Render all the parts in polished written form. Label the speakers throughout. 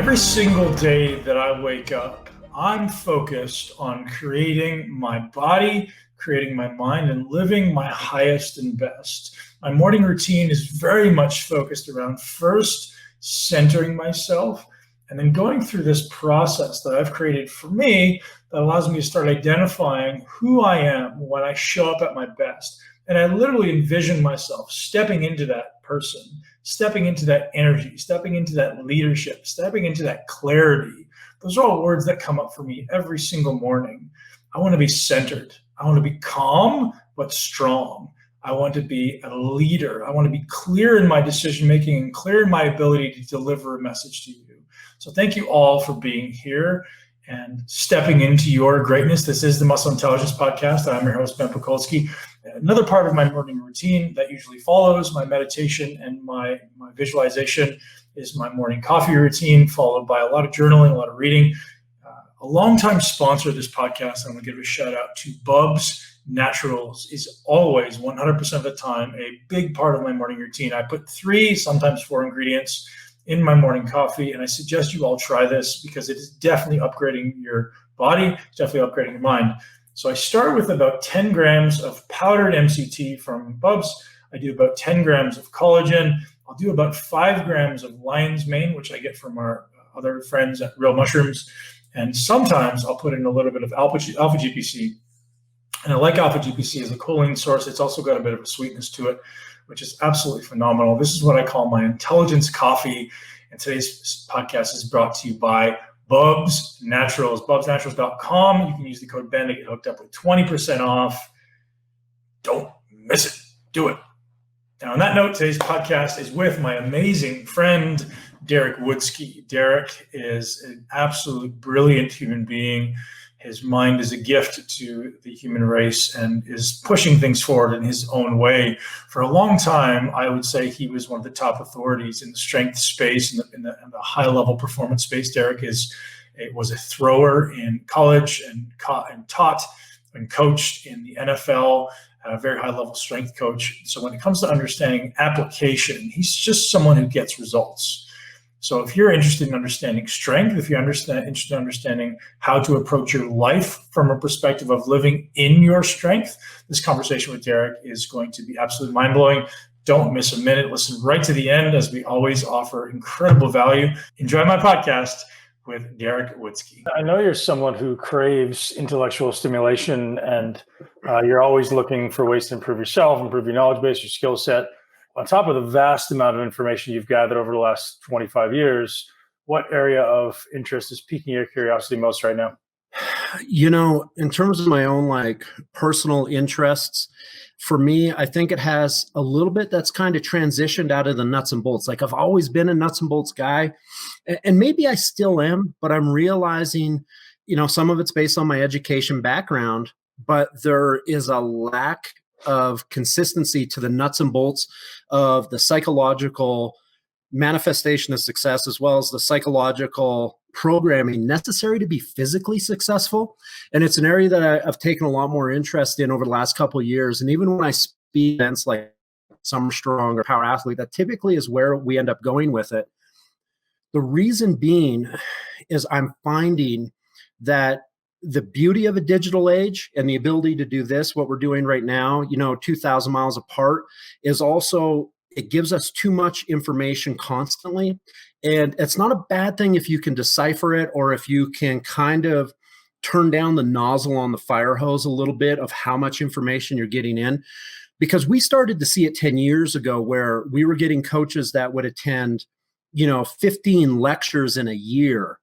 Speaker 1: Every single day that I wake up, I'm focused on creating my body, creating my mind, and living my highest and best. My morning routine is very much focused around first centering myself and then going through this process that I've created for me that allows me to start identifying who I am when I show up at my best. And I literally envision myself stepping into that person, stepping into that energy, stepping into that leadership, stepping into that clarity. Those are all words that come up for me every single morning. I want to be centered. I want to be calm, but strong. I want to be a leader. I want to be clear in my decision making and clear in my ability to deliver a message to you. So thank you all for being here and stepping into your greatness. This is the Muscle Intelligence Podcast. I'm your host, Ben Pakulski. Another part of my morning routine that usually follows my meditation and my visualization is my morning coffee routine, followed by a lot of journaling, a lot of reading. A longtime sponsor of this podcast, I'm going to give a shout out to Bubs Naturals, is always 100% of the time a big part of my morning routine. I put 3, sometimes 4 ingredients in my morning coffee, and I suggest you all try this because it is definitely upgrading your body, it's definitely upgrading your mind. So I start with about 10 grams of powdered MCT from Bubs. I do about 10 grams of collagen. I'll do about 5 grams of lion's mane, which I get from our other friends at Real Mushrooms. And sometimes I'll put in a little bit of alpha GPC. And I like alpha GPC as a choline source. It's also got a bit of a sweetness to it, which is absolutely phenomenal. This is what I call my intelligence coffee. And today's podcast is brought to you by Bubs Naturals, bubsnaturals.com. You can use the code BEN to get hooked up with 20% off. Don't miss it. Do it. Now, on that note, today's podcast is with my amazing friend, Derek Woodske. Derek is an absolute brilliant human being. His mind is a gift to the human race and is pushing things forward in his own way. For a long time, I would say he was one of the top authorities in the strength space, in the high-level performance space. Derek was a thrower in college and taught and coached in the NFL, a very high-level strength coach. So when it comes to understanding application, he's just someone who gets results. So if you're interested in understanding strength, if you're interested in understanding how to approach your life from a perspective of living in your strength, this conversation with Derek is going to be absolutely mind-blowing. Don't miss a minute. Listen right to the end, as we always offer incredible value. Enjoy my podcast with Derek Woodske. I know you're someone who craves intellectual stimulation, and you're always looking for ways to improve yourself, improve your knowledge base, your skill set. On top of the vast amount of information you've gathered over the last 25 years, what area of interest is piquing your curiosity most right now?
Speaker 2: You know, in terms of my own personal interests, for me, I think it has a little bit that's kind of transitioned out of the nuts and bolts. I've always been a nuts and bolts guy, and maybe I still am, but I'm realizing, some of it's based on my education background, but there is a lack of consistency to the nuts and bolts of the psychological manifestation of success, as well as the psychological programming necessary to be physically successful. And it's an area that I've taken a lot more interest in over the last couple of years. And even when I speak events like Summer Strong or Power Athlete, that typically is where we end up going with it. The reason being is I'm finding that the beauty of a digital age and the ability to do this, what we're doing right now, 2,000 miles apart, is also, it gives us too much information constantly. And it's not a bad thing if you can decipher it, or if you can kind of turn down the nozzle on the fire hose a little bit of how much information you're getting in. Because we started to see it 10 years ago where we were getting coaches that would attend, 15 lectures in a year,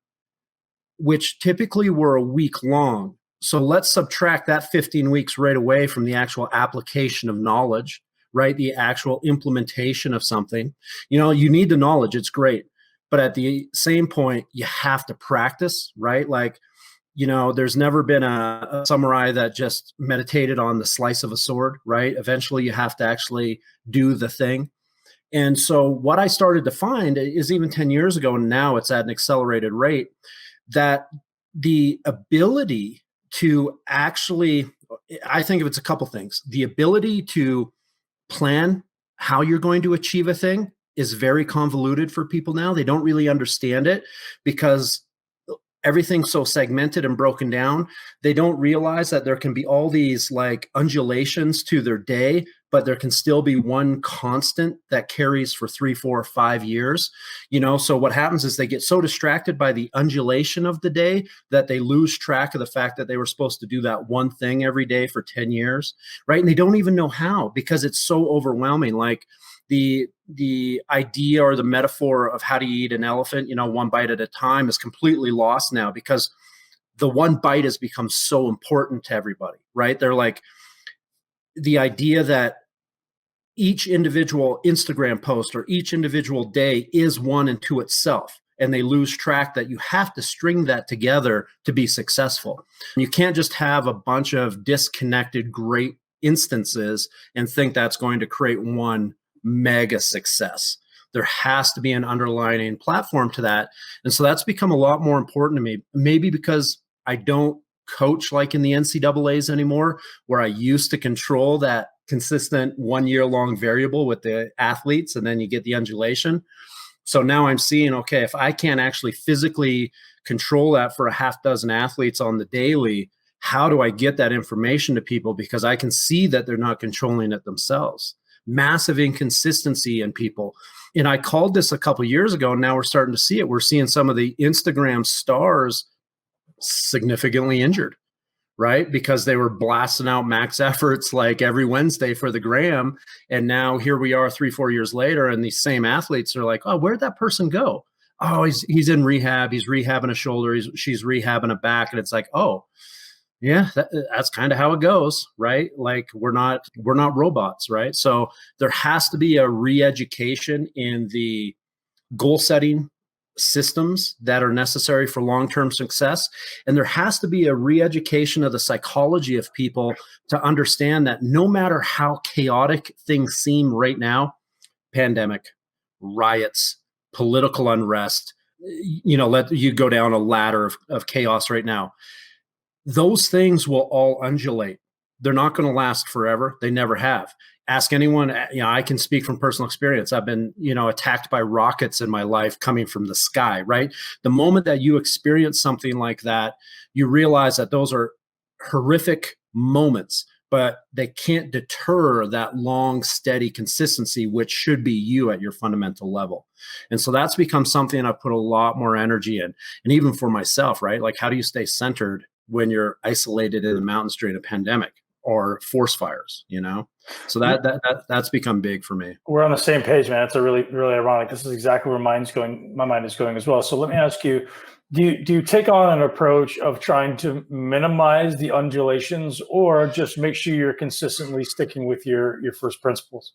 Speaker 2: which typically were a week long. So let's subtract that 15 weeks right away from the actual application of knowledge, right? The actual implementation of something. You need the knowledge, it's great. But at the same point, you have to practice, right? There's never been a samurai that just meditated on the slice of a sword, right? Eventually you have to actually do the thing. And so what I started to find is, even 10 years ago, and now it's at an accelerated rate, that the ability to actually, I think of it's a couple things. The ability to plan how you're going to achieve a thing is very convoluted for people now. They don't really understand it because everything's so segmented and broken down. They don't realize that there can be all these like undulations to their day, but there can still be one constant that carries for 3, 4, 5 years. So what happens is they get so distracted by the undulation of the day that they lose track of the fact that they were supposed to do that one thing every day for 10 years, right? And they don't even know how, because it's so overwhelming. Like the idea or the metaphor of how to eat an elephant, one bite at a time, is completely lost now, because the one bite has become so important to everybody, right? They're like, the idea that each individual Instagram post or each individual day is one unto itself. And they lose track that you have to string that together to be successful. You can't just have a bunch of disconnected great instances and think that's going to create one mega success. There has to be an underlying platform to that. And so that's become a lot more important to me, maybe because I don't coach like in the NCAAs anymore, where I used to control that consistent 1 year long variable with the athletes, and then you get the undulation. So now I'm seeing, okay, if I can't actually physically control that for a half dozen athletes on the daily, how do I get that information to people? Because I can see that they're not controlling it themselves. Massive inconsistency in people. And I called this a couple of years ago, and now we're starting to see it. We're seeing some of the Instagram stars significantly injured, right? Because they were blasting out max efforts like every Wednesday for the gram. And now here we are 3, 4 years later, and these same athletes are like, oh, where'd that person go? Oh, he's in rehab. He's rehabbing a shoulder. She's rehabbing a back. And it's like, oh, yeah, that's kind of how it goes, right? Like we're not robots, right? So there has to be a re-education in the goal setting systems that are necessary for long-term success. And there has to be a re-education of the psychology of people to understand that no matter how chaotic things seem right now, pandemic, riots, political unrest, let you go down a ladder of chaos right now. Those things will all undulate. They're not going to last forever. They never have. Ask anyone, I can speak from personal experience. I've been, attacked by rockets in my life coming from the sky, right? The moment that you experience something like that, you realize that those are horrific moments, but they can't deter that long, steady consistency, which should be you at your fundamental level. And so that's become something I put a lot more energy in. And even for myself, right? Like, how do you stay centered when you're isolated in the mountains during a pandemic or forest fires, So that's become big for me.
Speaker 3: We're on the same page, man. It's a really, really ironic. This is exactly where my mind is going as well. So let me ask you, do you take on an approach of trying to minimize the undulations, or just make sure you're consistently sticking with your first principles?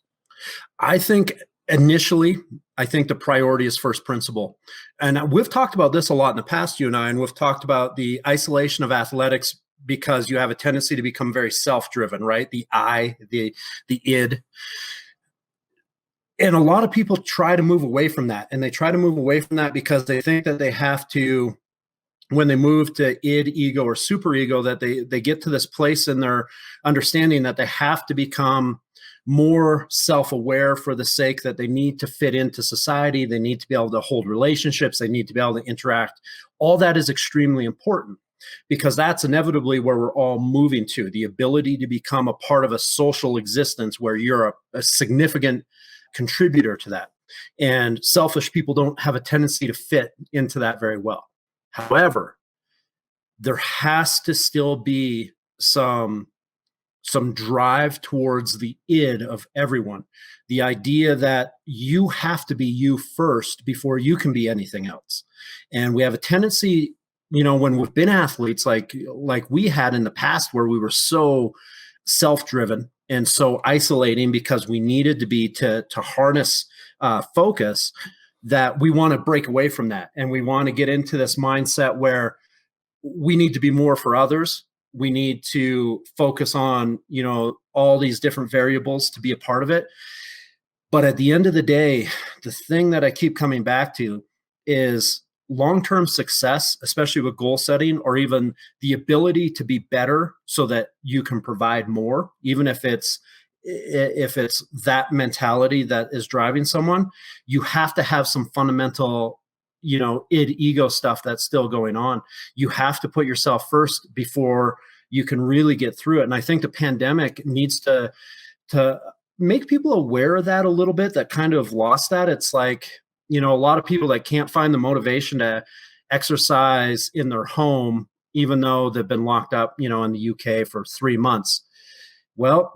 Speaker 2: I think initially, the priority is first principle. And we've talked about this a lot in the past, you and I, and we've talked about the isolation of athletics because you have a tendency to become very self-driven, right? The I, the id. And a lot of people try to move away from that. And they try to move away from that because they think that they have to, when they move to id, ego, or superego, that they get to this place in their understanding that they have to become more self-aware for the sake that they need to fit into society. They need to be able to hold relationships. They need to be able to interact. All that is extremely important because that's inevitably where we're all moving to, the ability to become a part of a social existence where you're a significant contributor to that. And selfish people don't have a tendency to fit into that very well. However, there has to still be some drive towards the id of everyone. The idea that you have to be you first before you can be anything else. And we have a tendency, when we've been athletes like we had in the past, where we were so self-driven and so isolating because we needed to be to harness focus, that we want to break away from that. And we want to get into this mindset where we need to be more for others. We need to focus on, all these different variables to be a part of it. But at the end of the day, the thing that I keep coming back to is long-term success, especially with goal setting, or even the ability to be better so that you can provide more, even if it's if it's that mentality that is driving someone, you have to have some fundamental, ego stuff that's still going on. You have to put yourself first before you can really get through it. And I think the pandemic needs to make people aware of that a little bit, that kind of lost that. It's like, a lot of people that can't find the motivation to exercise in their home, even though they've been locked up, in the UK for 3 months. Well,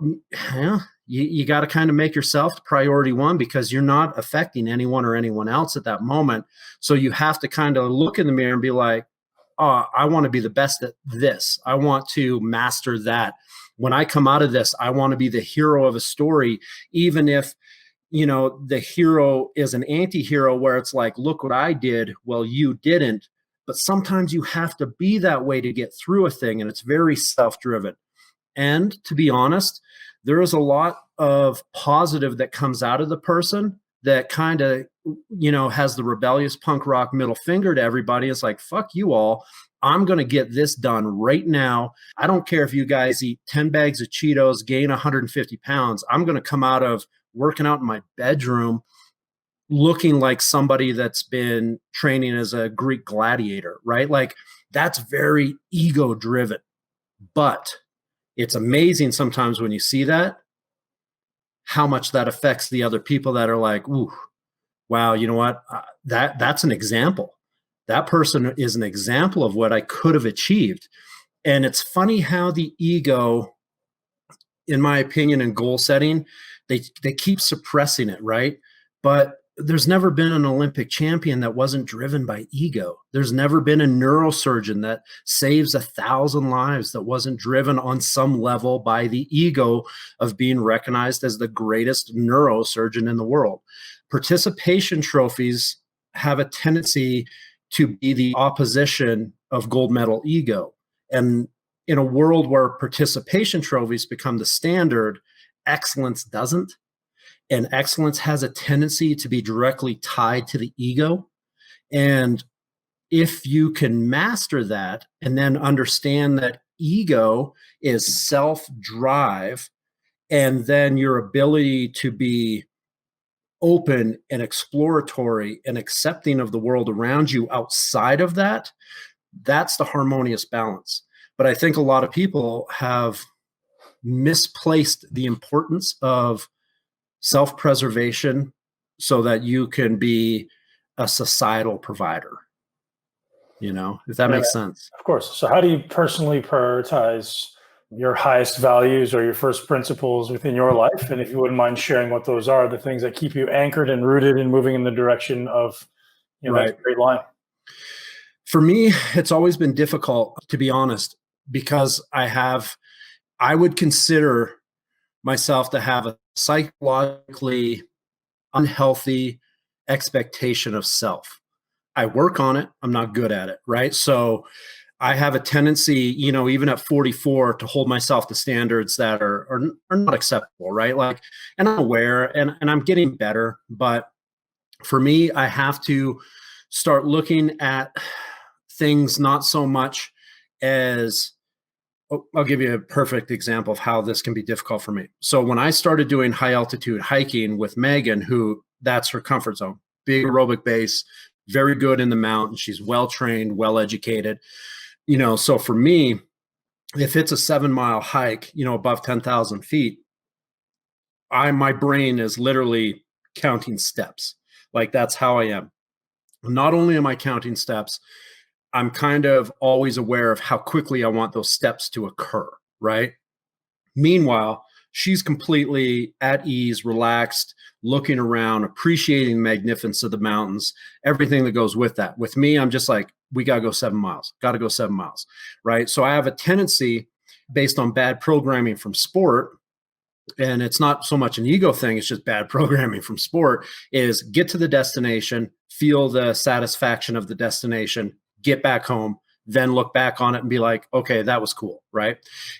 Speaker 2: yeah, you got to kind of make yourself priority one, because you're not affecting anyone or anyone else at that moment. So you have to kind of look in the mirror and be like, oh, I want to be the best at this. I want to master that. When I come out of this, I want to be the hero of a story, even if, the hero is an anti-hero where it's like, look what I did. Well, you didn't. But sometimes you have to be that way to get through a thing, and it's very self-driven. And to be honest, there is a lot of positive that comes out of the person that kind of, has the rebellious punk rock middle finger to everybody. It's like, fuck you all. I'm going to get this done right now. I don't care if you guys eat 10 bags of Cheetos, gain 150 pounds. I'm going to come out of working out in my bedroom looking like somebody that's been training as a Greek gladiator, right? Like, that's very ego driven. But it's amazing sometimes when you see that, how much that affects the other people that are like, ooh, wow, you know what? That's an example. That person is an example of what I could have achieved. And it's funny how the ego, in my opinion, in goal setting, they keep suppressing it, right? But there's never been an Olympic champion that wasn't driven by ego. There's never been a neurosurgeon that saves 1,000 lives that wasn't driven on some level by the ego of being recognized as the greatest neurosurgeon in the world. Participation trophies have a tendency to be the opposition of gold medal ego. And in a world where participation trophies become the standard, excellence doesn't. And excellence has a tendency to be directly tied to the ego. And if you can master that and then understand that ego is self-drive, and then your ability to be open and exploratory and accepting of the world around you outside of that, that's the harmonious balance. But I think a lot of people have misplaced the importance of self-preservation so that you can be a societal provider, if that makes sense.
Speaker 3: Of course. So how do you personally prioritize your highest values or your first principles within your life? And if you wouldn't mind sharing what those are, the things that keep you anchored and rooted and moving in the direction of,
Speaker 2: Right.
Speaker 3: that straight line.
Speaker 2: For me, it's always been difficult, to be honest, because I would consider myself to have a psychologically unhealthy expectation of self. I work on it. I'm not good at it, right? So I have a tendency, even at 44, to hold myself to standards that are not acceptable, right? Like, and I'm aware and I'm getting better, but for me, I have to start looking at things not so much as, I'll give you a perfect example of how this can be difficult for me. So when I started doing high altitude hiking with Megan, who that's her comfort zone, big aerobic base, very good in the mountains. She's well-trained, well-educated. So for me, if it's a 7-mile hike, above 10,000 feet, my brain is literally counting steps. Like, that's how I am. Not only am I counting steps, I'm kind of always aware of how quickly I want those steps to occur, right? Meanwhile, she's completely at ease, relaxed, looking around, appreciating the magnificence of the mountains, everything that goes with that. With me, I'm just like, we got to go 7 miles, right? So I have a tendency, based on bad programming from sport, and it's not so much an ego thing, it's just bad programming from sport, is get to the destination, feel the satisfaction of the destination, get back home, then look back on it and be like, okay, that was cool, right?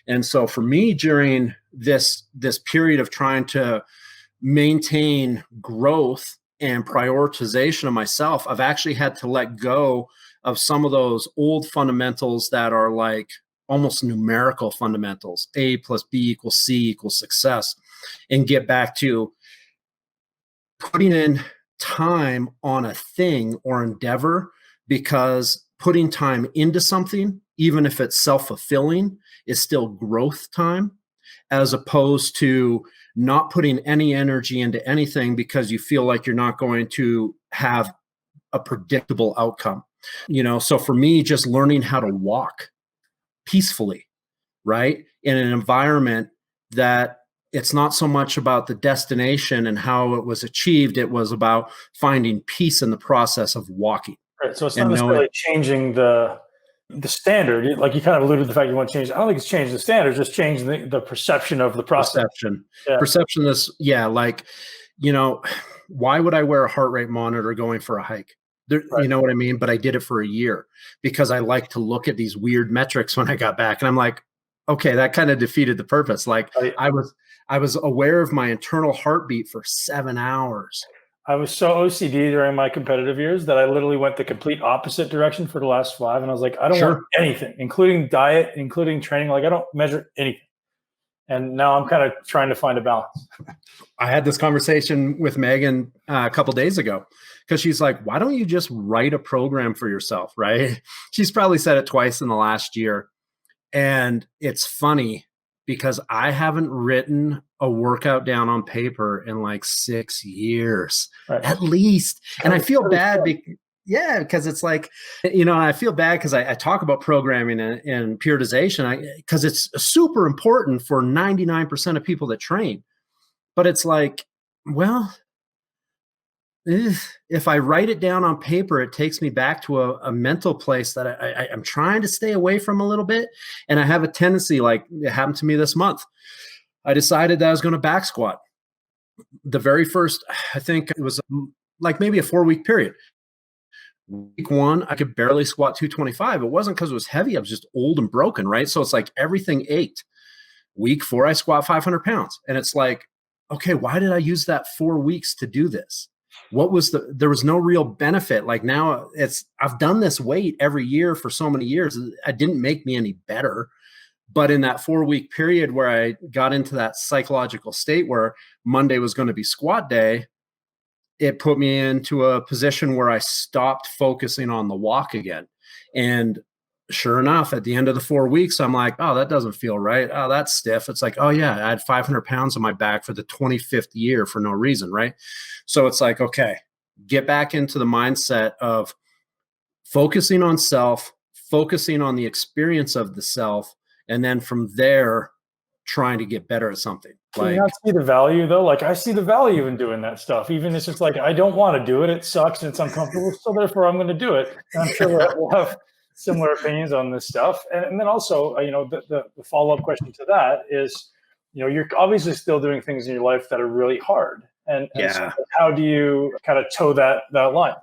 Speaker 2: And so for me, during this period of trying to maintain growth and prioritization of myself, I've actually had to let go of some of those old fundamentals that are like almost numerical fundamentals, A plus B equals C equals success. and get back to putting in time on a thing or endeavor, because putting time into something, even if it's self-fulfilling, is still growth time, as opposed to not putting any energy into anything because you feel like you're not going to have a predictable outcome. So for me, just learning how to walk peacefully, right, in an environment that it's not so much about the destination and how it was achieved. It was about finding peace in the process of walking.
Speaker 3: Right. So it's not necessarily changing the standard. Like you kind of alluded to the fact you want to change. I don't think it's changing the standards, just changing the perception of the process.
Speaker 2: Perception is, like, why would I wear a heart rate monitor going for a hike? Right. You know what I mean? But I did it for a year because I like to look at these weird metrics when I got back. And I'm like, okay, that kind of defeated the purpose. Like I was aware of my internal heartbeat for 7 hours.
Speaker 3: I was so OCD during my competitive years that I literally went the complete opposite direction for the last 5. And I was like, I don't want anything, including diet, including training. Like I don't measure anything. And now I'm kind of trying to find a balance.
Speaker 2: I had this conversation with Megan a couple days ago, because she's like, why don't you just write a program for yourself, right? She's probably said it twice in the last year. And it's funny because I haven't written a workout down on paper in like 6 years, at least. And I feel bad because it's like, I feel bad because I talk about programming and periodization because it's super important for 99% of people that train. But it's like, well, if I write it down on paper, it takes me back to a mental place that I'm trying to stay away from a little bit. And I have a tendency, like it happened to me this month. I decided that I was going to back squat. The very first, I think it was like maybe a 4-week period. Week 1, I could barely squat 225. It wasn't because it was heavy. I was just old and broken, right? So it's like everything ached. Week 4, I squat 500 pounds. And it's like, okay, why did I use that 4 weeks to do this? There was no real benefit. Like now I've done this weight every year for so many years. It didn't make me any better. But in that 4-week period where I got into that psychological state where Monday was going to be squat day, it put me into a position where I stopped focusing on the walk again. And sure enough, at the end of the 4 weeks, I'm like, oh, that doesn't feel right. Oh, that's stiff. It's like, oh yeah, I had 500 pounds on my back for the 25th year for no reason, right? So it's like, okay, get back into the mindset of focusing on self, focusing on the experience of the self, and then from there, trying to get better at something.
Speaker 3: Do you not see the value though? Like I see the value in doing that stuff, even if it's just like, I don't want to do it. It sucks and it's uncomfortable. So therefore I'm going to do it. And I'm sure we'll have similar opinions on this stuff. And then also, the follow-up question to that is, you're obviously still doing things in your life that are really hard. And so how do you kind of toe that line?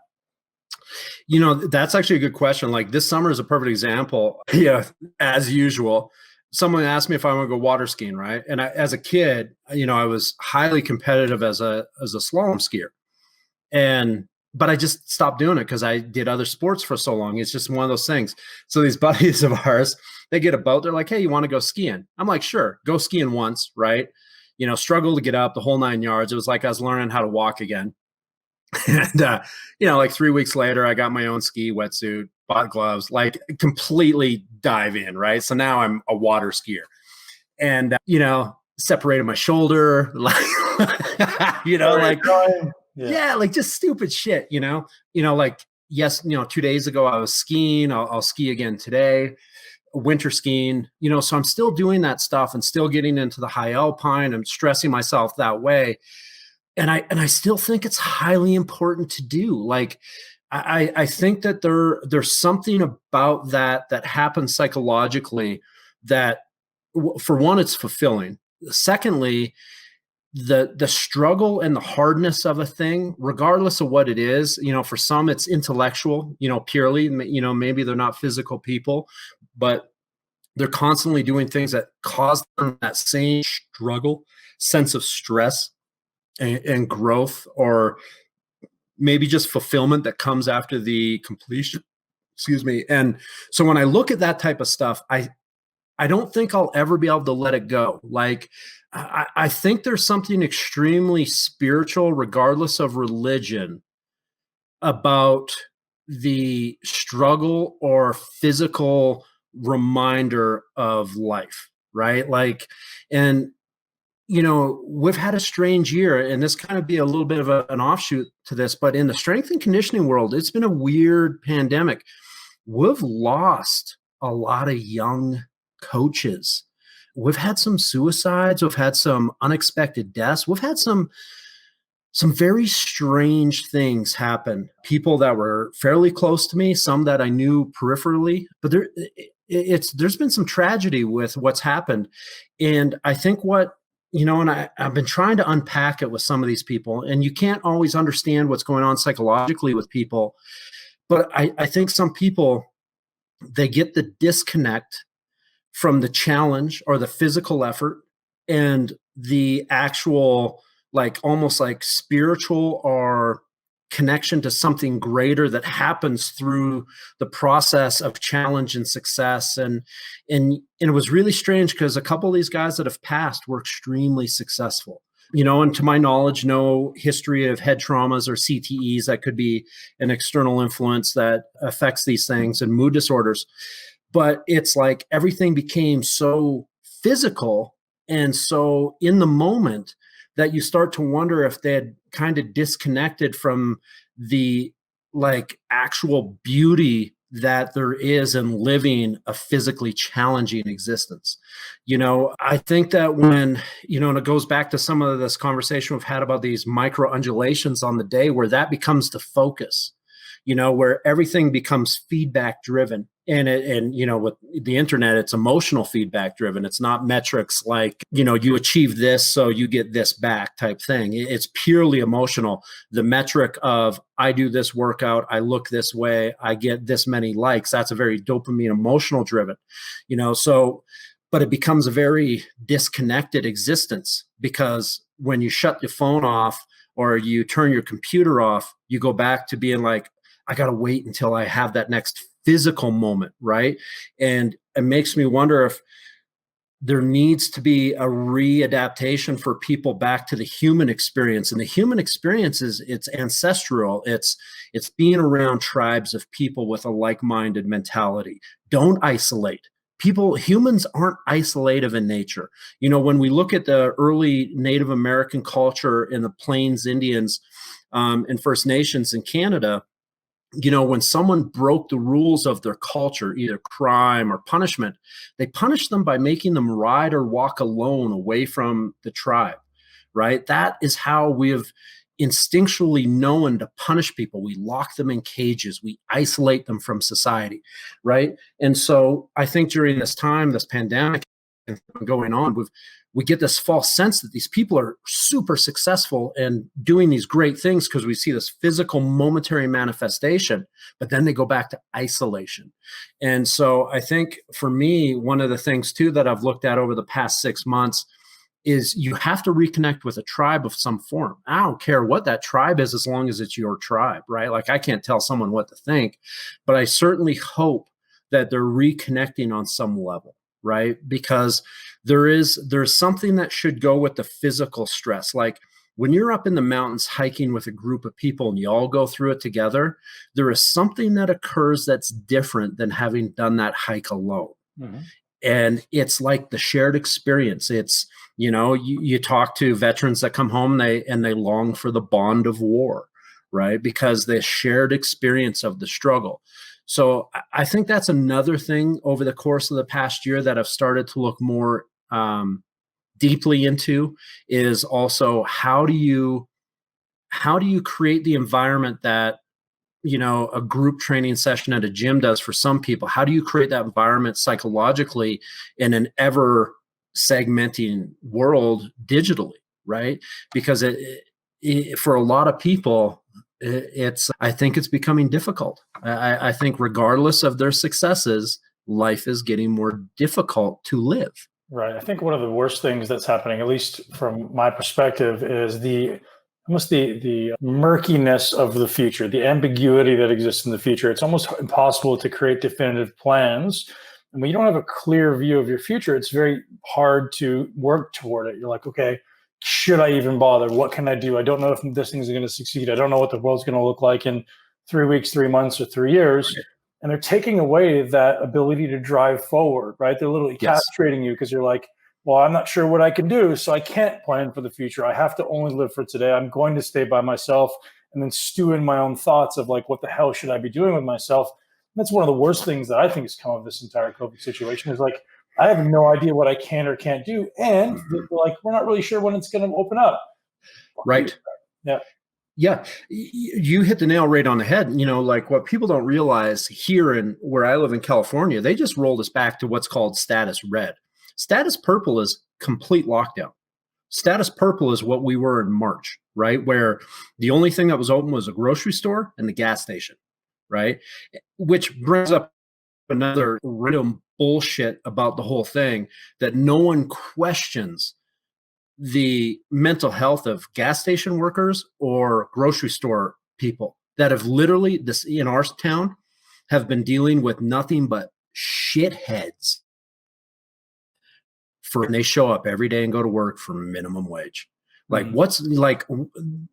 Speaker 2: That's actually a good question. Like this summer is a perfect example. Yeah, as usual, someone asked me if I want to go water skiing, right? And as a kid, I was highly competitive as a slalom skier, but I just stopped doing it because I did other sports for so long. It's just one of those things. So these buddies of ours, they get a boat. They're like, hey, you want to go skiing? I'm like, sure, go skiing once, right? Struggle to get up the whole 9 yards. It was like I was learning how to walk again. And, like 3 weeks later, I got my own ski wetsuit, bought gloves, like completely dive in, right? So now I'm a water skier and, separated my shoulder, like, like just stupid shit, like, yes, 2 days ago I was skiing. I'll ski again today, winter skiing, so I'm still doing that stuff and still getting into the high alpine. I'm stressing myself that way. And I still think it's highly important to do. Like, I think that there's something about that happens psychologically that, for one, it's fulfilling. Secondly, the struggle and the hardness of a thing, regardless of what it is, for some it's intellectual, purely, maybe they're not physical people, but they're constantly doing things that cause them that same struggle, sense of stress and growth, or maybe just fulfillment that comes after the completion. Excuse me. And so when I look at that type of stuff, I don't think I'll ever be able to let it go. Like, I think there's something extremely spiritual, regardless of religion, about the struggle or physical reminder of life, right? Like, and we've had a strange year, and this kind of be a little bit of an offshoot to this, but in the strength and conditioning world, it's been a weird pandemic. We've lost a lot of young coaches. We've had some suicides. We've had some unexpected deaths. We've had some very strange things happen. People that were fairly close to me, some that I knew peripherally, but there's been some tragedy with what's happened. And I think and I've been trying to unpack it with some of these people, and you can't always understand what's going on psychologically with people. But I think some people, they get the disconnect from the challenge or the physical effort and the actual, like, almost like spiritual or connection to something greater that happens through the process of challenge and success. And it was really strange because a couple of these guys that have passed were extremely successful. And to my knowledge, no history of head traumas or CTEs that could be an external influence that affects these things, and mood disorders. But it's like everything became so physical and so in the moment that you start to wonder if they had kind of disconnected from the, like, actual beauty that there is in living a physically challenging existence. I think that when, and it goes back to some of this conversation we've had about these micro undulations on the day, where that becomes the focus, where everything becomes feedback driven. And with the internet, it's emotional feedback driven. It's not metrics like, you achieve this, so you get this back type thing. It's purely emotional. The metric of, I do this workout, I look this way, I get this many likes. That's a very dopamine emotional driven, but it becomes a very disconnected existence, because when you shut your phone off or you turn your computer off, you go back to being like, I got to wait until I have that next physical moment, right? And it makes me wonder if there needs to be a readaptation for people back to the human experience. And the human experience it's ancestral. It's being around tribes of people with a like-minded mentality. Don't isolate. Humans aren't isolative in nature. When we look at the early Native American culture in the Plains Indians and First Nations in Canada, when someone broke the rules of their culture, either crime or punishment, they punished them by making them ride or walk alone away from the tribe, right? That is how we have instinctually known to punish people. We lock them in cages. We isolate them from society, right? And so I think during this time, this pandemic going on, we get this false sense that these people are super successful and doing these great things because we see this physical momentary manifestation, but then they go back to isolation. And so I think for me, one of the things too that I've looked at over the past 6 months is you have to reconnect with a tribe of some form. I don't care what that tribe is as long as it's your tribe, right? Like, I can't tell someone what to think, but I certainly hope that they're reconnecting on some level, right? Because there's something that should go with the physical stress. Like, when you're up in the mountains hiking with a group of people and you all go through it together, there is something that occurs that's different than having done that hike alone. Mm-hmm. And it's like the shared experience. It's, you talk to veterans that come home, they long for the bond of war, right? Because the shared experience of the struggle. So I think that's another thing over the course of the past year that I've started to look more deeply into, is also how do you create the environment that, a group training session at a gym does for some people. How do you create that environment psychologically in an ever segmenting world digitally, right? Because for a lot of people, I think it's becoming difficult. I think regardless of their successes, life is getting more difficult to live.
Speaker 3: Right. I think one of the worst things that's happening, at least from my perspective, is the murkiness of the future, the ambiguity that exists in the future. It's almost impossible to create definitive plans And when you don't have a clear view of your future, it's very hard to work toward it. You're like, okay, should I even bother? What can I do? I don't know if this thing's going to succeed. I don't know what the world's going to look like in 3 weeks, 3 months, or 3 years. And they're taking away that ability to drive forward, right? They're literally castrating you because you're like, well, I'm not sure what I can do, so I can't plan for the future. I have to only live for today. I'm going to stay by myself and then stew in my own thoughts of like, what the hell should I be doing with myself? And that's one of the worst things that I think has come of this entire COVID situation is like, I have no idea what I can or can't do. And like, we're not really sure when it's going to open up.
Speaker 2: Right.
Speaker 3: Yeah.
Speaker 2: Yeah. You hit the nail right on the head. You know, like what people don't realize here in where I live in California, they just rolled us back to what's called status red. Status purple is complete lockdown. Status purple is what we were in March, right? Where the only thing that was open was a grocery store and the gas station, right? Which brings up another random bullshit about the whole thing, that no one questions the mental health of gas station workers or grocery store people that have literally, this in our town, have been dealing with nothing but shitheads and they show up every day and go to work for minimum wage. Like what's like,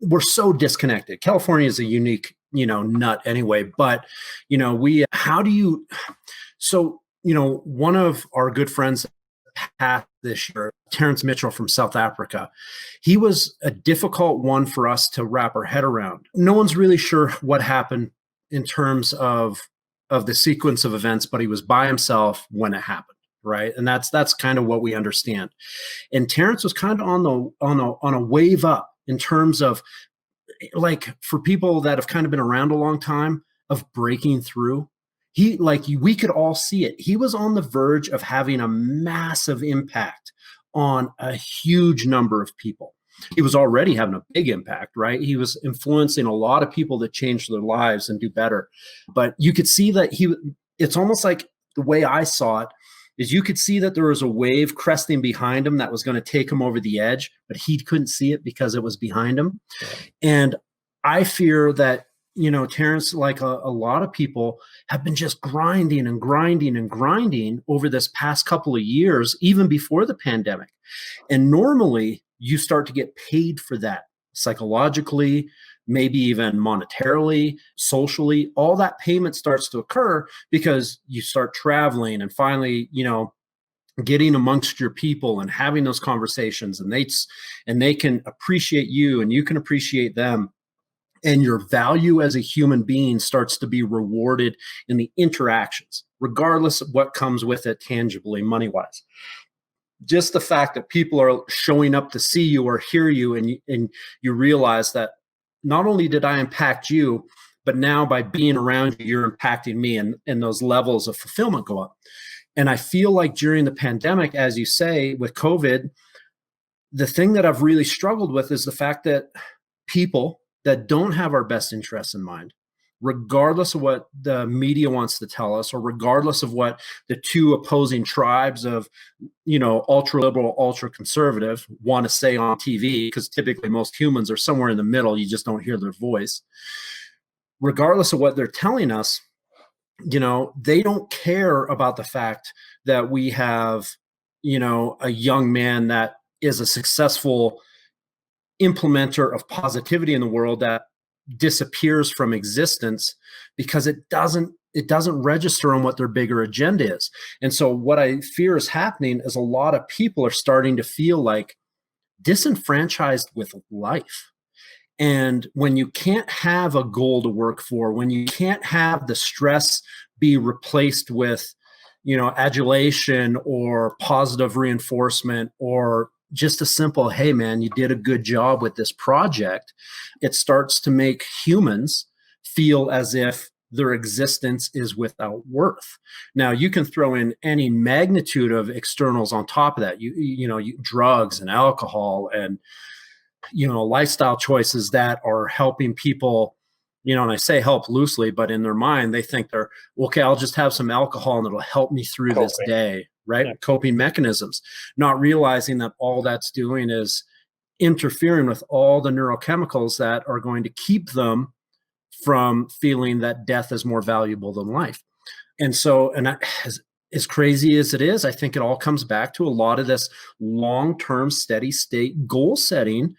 Speaker 2: we're so disconnected. California is a unique, nut anyway, but one of our good friends passed this year, Terrence Mitchell from South Africa. He was a difficult one for us to wrap our head around. No one's really sure what happened in terms of the sequence of events, but he was by himself when it happened. Right. And that's kind of what we understand. And Terrence was kind of on a wave up in terms of, like, for people that have kind of been around a long time, of breaking through. We could all see it. He was on the verge of having a massive impact on a huge number of people. He was already having a big impact, right? He was influencing a lot of people to change their lives and do better. But you could see that it's almost like the way I saw it is you could see that there was a wave cresting behind him that was going to take him over the edge, but he couldn't see it because it was behind him. And I fear that, Terrence, like a lot of people, have been just grinding and grinding and grinding over this past couple of years, even before the pandemic. And normally you start to get paid for that psychologically, maybe even monetarily, socially. All that payment starts to occur because you start traveling and finally, getting amongst your people and having those conversations, and they can appreciate you and you can appreciate them. And your value as a human being starts to be rewarded in the interactions, regardless of what comes with it tangibly, money-wise. Just the fact that people are showing up to see you or hear you, and you realize that not only did I impact you, but now by being around you, you're impacting me, and those levels of fulfillment go up. And I feel like during the pandemic, as you say, with COVID, the thing that I've really struggled with is the fact that people that don't have our best interests in mind, regardless of what the media wants to tell us, or regardless of what the two opposing tribes of, ultra liberal, ultra conservative want to say on TV, because typically most humans are somewhere in the middle. You just don't hear their voice. Regardless of what they're telling us, they don't care about the fact that we have, a young man that is a successful implementer of positivity in the world that disappears from existence because it doesn't register on what their bigger agenda is. And so what I fear is happening is a lot of people are starting to feel like disenfranchised with life. And when you can't have a goal to work for, when you can't have the stress be replaced with, adulation or positive reinforcement, or just a simple, hey man, you did a good job with this project, it starts to make humans feel as if their existence is without worth. Now, you can throw in any magnitude of externals on top of that, drugs and alcohol and, lifestyle choices that are helping people, and I say help loosely, but in their mind, they think they're, okay, I'll just have some alcohol and it'll help me through this day, right? Yeah. Coping mechanisms, not realizing that all that's doing is interfering with all the neurochemicals that are going to keep them from feeling that death is more valuable than life. And so, as crazy as it is, I think it all comes back to a lot of this long-term steady state goal setting,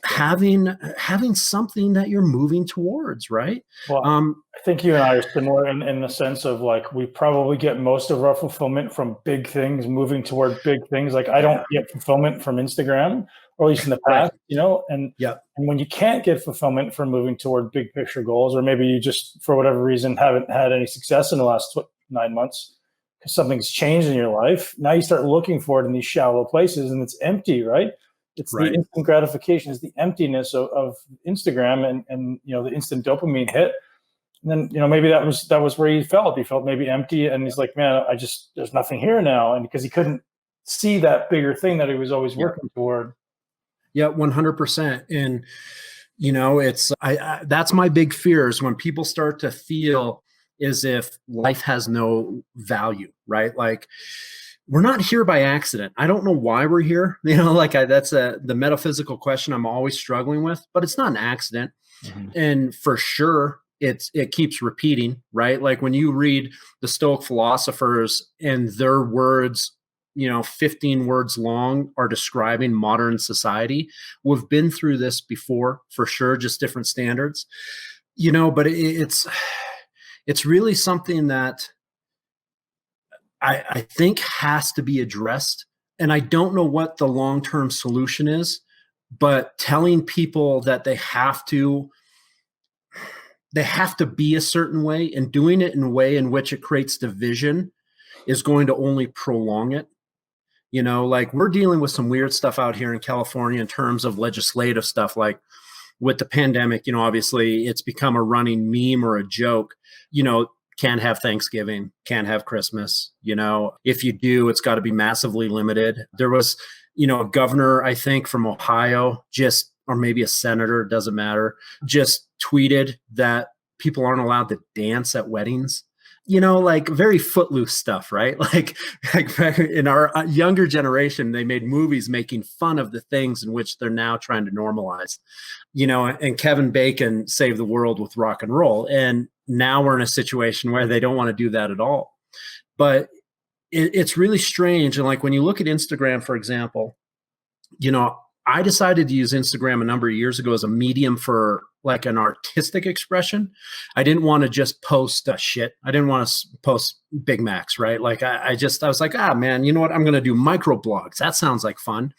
Speaker 2: having something that you're moving towards, right?
Speaker 3: Well, I think you and I are similar in the sense of like, we probably get most of our fulfillment from big things, moving toward big things. Like I don't get fulfillment from Instagram, or at least in the past, and when you can't get fulfillment from moving toward big picture goals, or maybe you just, for whatever reason, haven't had any success in the last 9 months, because something's changed in your life. Now you start looking for it in these shallow places, and it's empty, right? It's the instant gratification, it's the emptiness of Instagram, and the instant dopamine hit. And then maybe that was where he felt. He felt maybe empty, and he's like, man, there's nothing here now, and because he couldn't see that bigger thing that he was always working toward.
Speaker 2: Yeah, 100%. And it's that's my big fear, is when people start to feel as if life has no value, right? Like, we're not here by accident. I don't know why we're here. That's the metaphysical question I'm always struggling with, but it's not an accident. Mm-hmm. And for sure, it keeps repeating, right? Like when you read the Stoic philosophers and their words, 15 words long, are describing modern society. We've been through this before, for sure, just different standards, but it's really something that I think has to be addressed. And I don't know what the long-term solution is, but telling people that they have to be a certain way, and doing it in a way in which it creates division is going to only prolong it. Like we're dealing with some weird stuff out here in California in terms of legislative stuff, like with the pandemic, obviously it's become a running meme or a joke, can't have Thanksgiving, can't have Christmas. If you do, it's got to be massively limited. There was, a governor, I think from Ohio, or maybe a senator, doesn't matter, just tweeted that people aren't allowed to dance at weddings. Like very footloose stuff, right? Like in our younger generation, they made movies making fun of the things in which they're now trying to normalize, and Kevin Bacon saved the world with rock and roll. And now we're in a situation where they don't want to do that at all. But it's really strange. And like when you look at Instagram, for example, I decided to use Instagram a number of years ago as a medium for like an artistic expression. I didn't want to just post shit. I didn't want to post Big Macs, right? Like I was like, man, you know what? I'm going to do micro blogs. That sounds like fun.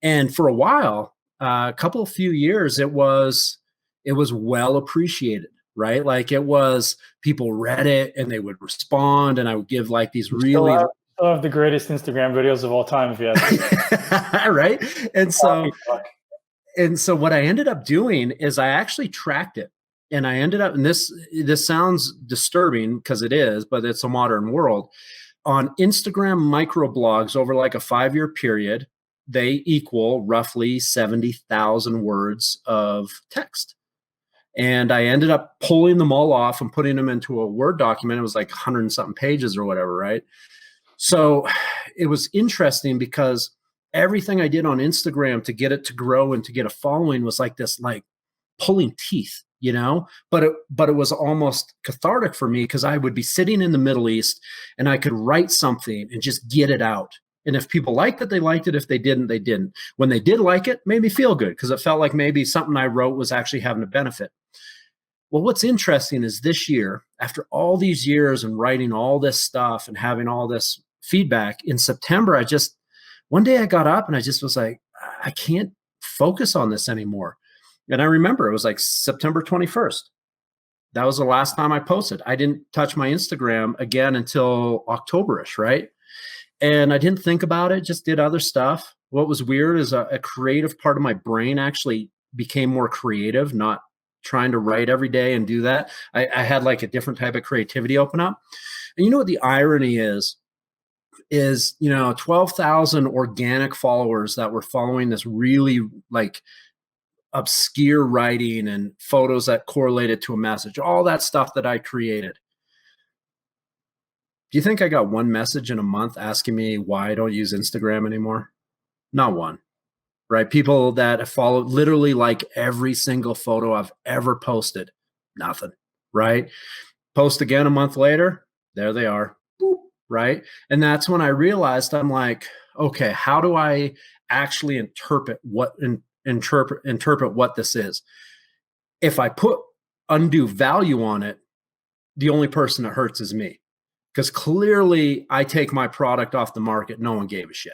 Speaker 2: And for a while, few years, it was well appreciated, right? Like it was, people read it and they would respond, and I would give like these really
Speaker 3: still have the greatest Instagram videos of all time, if you ask me.
Speaker 2: Right. And so what I ended up doing is I actually tracked it, and I ended up, and this sounds disturbing because it is, but it's a modern world. On Instagram microblogs over like a 5-year period, they equal roughly 70,000 words of text. And I ended up pulling them all off and putting them into a Word document. It was like 100 and something pages or whatever, right? So it was interesting because everything I did on Instagram to get it to grow and to get a following was like this, like pulling teeth, but it was almost cathartic for me, because I would be sitting in the Middle East and I could write something and just get it out. And if people liked it, they liked it. If they didn't, they didn't. When they did like it, made me feel good, because it felt like maybe something I wrote was actually having a benefit. Well, what's interesting is this year, after all these years and writing all this stuff and having all this feedback, in September, one day I got up and I just was like, I can't focus on this anymore. And I remember it was like September 21st. That was the last time I posted. I didn't touch my Instagram again until October-ish, right? And I didn't think about it, just did other stuff. What was weird is a creative part of my brain actually became more creative, not trying to write every day and do that. I had like a different type of creativity open up. And you know what the irony is 12,000 organic followers that were following this really like obscure writing and photos that correlated to a message, all that stuff that I created. Do you think I got one message in a month asking me why I don't use Instagram anymore? Not one, right? People that follow literally like every single photo I've ever posted, nothing, right? Post again a month later, there they are. Boop, right? And that's when I realized, I'm like, okay, how do I actually interpret what this is? If I put undue value on it, the only person that hurts is me, because clearly I take my product off the market. No one gave a shit,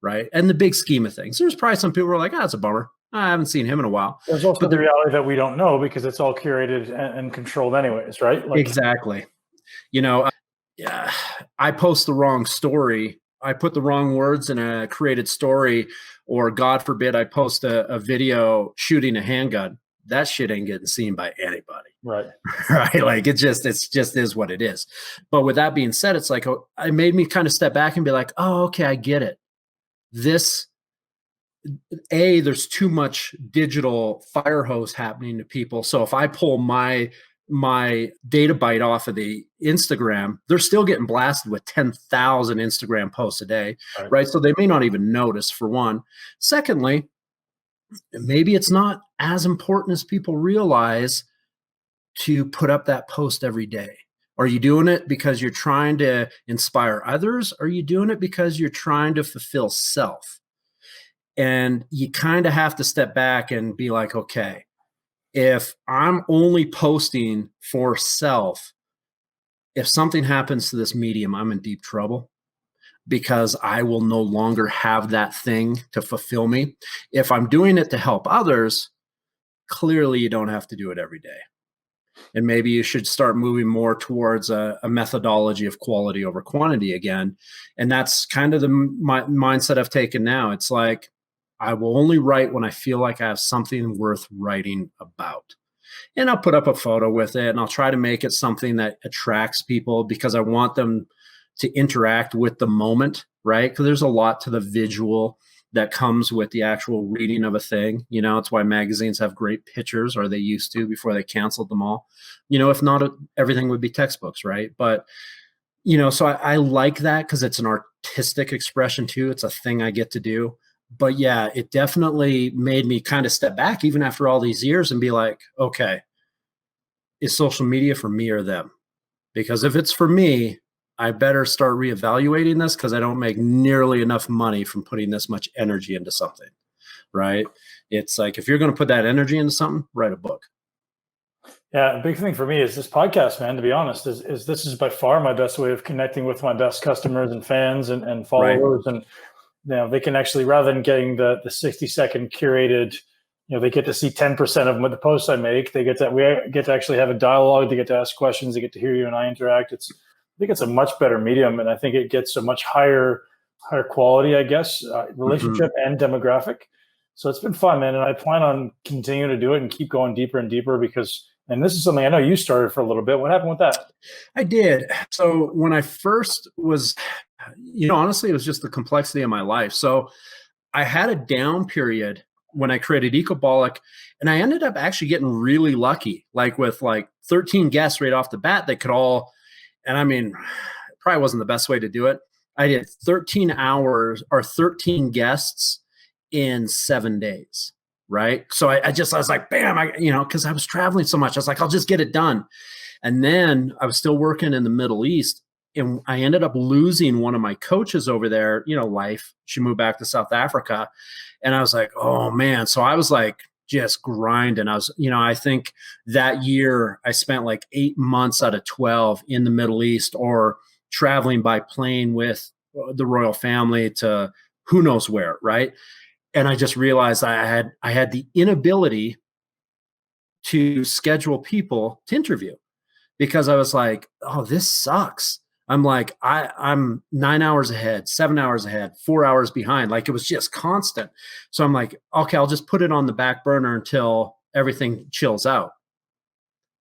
Speaker 2: right? And the big scheme of things, there's probably some people who are like, it's a bummer. I haven't seen him in a while.
Speaker 3: There's also the reality that we don't know, because it's all curated and controlled anyways, right?
Speaker 2: Exactly. I post the wrong story. I put the wrong words in a created story, or God forbid, I post a video shooting a handgun. That shit ain't getting seen by anybody.
Speaker 3: Right.
Speaker 2: Right. Like it's just is what it is. But with that being said, it's like, it made me kind of step back and be like, oh, okay, I get it. There's too much digital fire hose happening to people. So if I pull my data byte off of the Instagram, they're still getting blasted with 10,000 Instagram posts a day, right? So they may not even notice, for one. Secondly, maybe it's not as important as people realize to put up that post every day. Are you doing it because you're trying to inspire others? Or are you doing it because you're trying to fulfill self? And you kind of have to step back and be like, okay, if I'm only posting for self, if something happens to this medium, I'm in deep trouble, because I will no longer have that thing to fulfill me. If I'm doing it to help others, clearly you don't have to do it every day. And maybe you should start moving more towards a methodology of quality over quantity again. And that's kind of the mindset I've taken now. It's like, I will only write when I feel like I have something worth writing about. And I'll put up a photo with it, and I'll try to make it something that attracts people, because I want them to interact with the moment, right? Because there's a lot to the visual that comes with the actual reading of a thing. It's why magazines have great pictures, or they used to before they canceled them all. If not, everything would be textbooks, right? But, so I like that, because it's an artistic expression too. It's a thing I get to do. But yeah, it definitely made me kind of step back, even after all these years, and be like, okay, is social media for me or them? Because if it's for me, I better start reevaluating this, because I don't make nearly enough money from putting this much energy into something, right? It's like, if you're going to put that energy into something, write a book.
Speaker 3: Yeah, a big thing for me is this podcast, man, to be honest, is this is by far my best way of connecting with my best customers and fans and followers. Right. And they can actually, rather than getting the 60-second curated, they get to see 10% of the posts I make. We get to actually have a dialogue. They get to ask questions. They get to hear you and I interact. I think it's a much better medium, and I think it gets a much higher quality, I guess, relationship and demographic. So it's been fun, man. And I plan on continuing to do it and keep going deeper and deeper, and this is something I know you started for a little bit. What happened with that?
Speaker 2: I did. So when I first was, honestly, it was just the complexity of my life. So I had a down period when I created Ecobolic, and I ended up actually getting really lucky, like with 13 guests right off the bat that could all, and I mean, it probably wasn't the best way to do it. I did 13 hours or 13 guests in 7 days. Right. So I was like, bam, because I was traveling so much. I was like, I'll just get it done. And then I was still working in the Middle East, and I ended up losing one of my coaches over there, life. She moved back to South Africa. And I was like, oh man. So I was like, just grinding. I was, I think that year I spent 8 months out of 12 in the Middle East, or traveling by plane with the royal family to who knows where. Right. And I just realized I had the inability to schedule people to interview, because I was like, oh, this sucks. I'm like, I'm 9 hours ahead, 7 hours ahead, 4 hours behind. It was just constant. So I'm like, okay, I'll just put it on the back burner until everything chills out.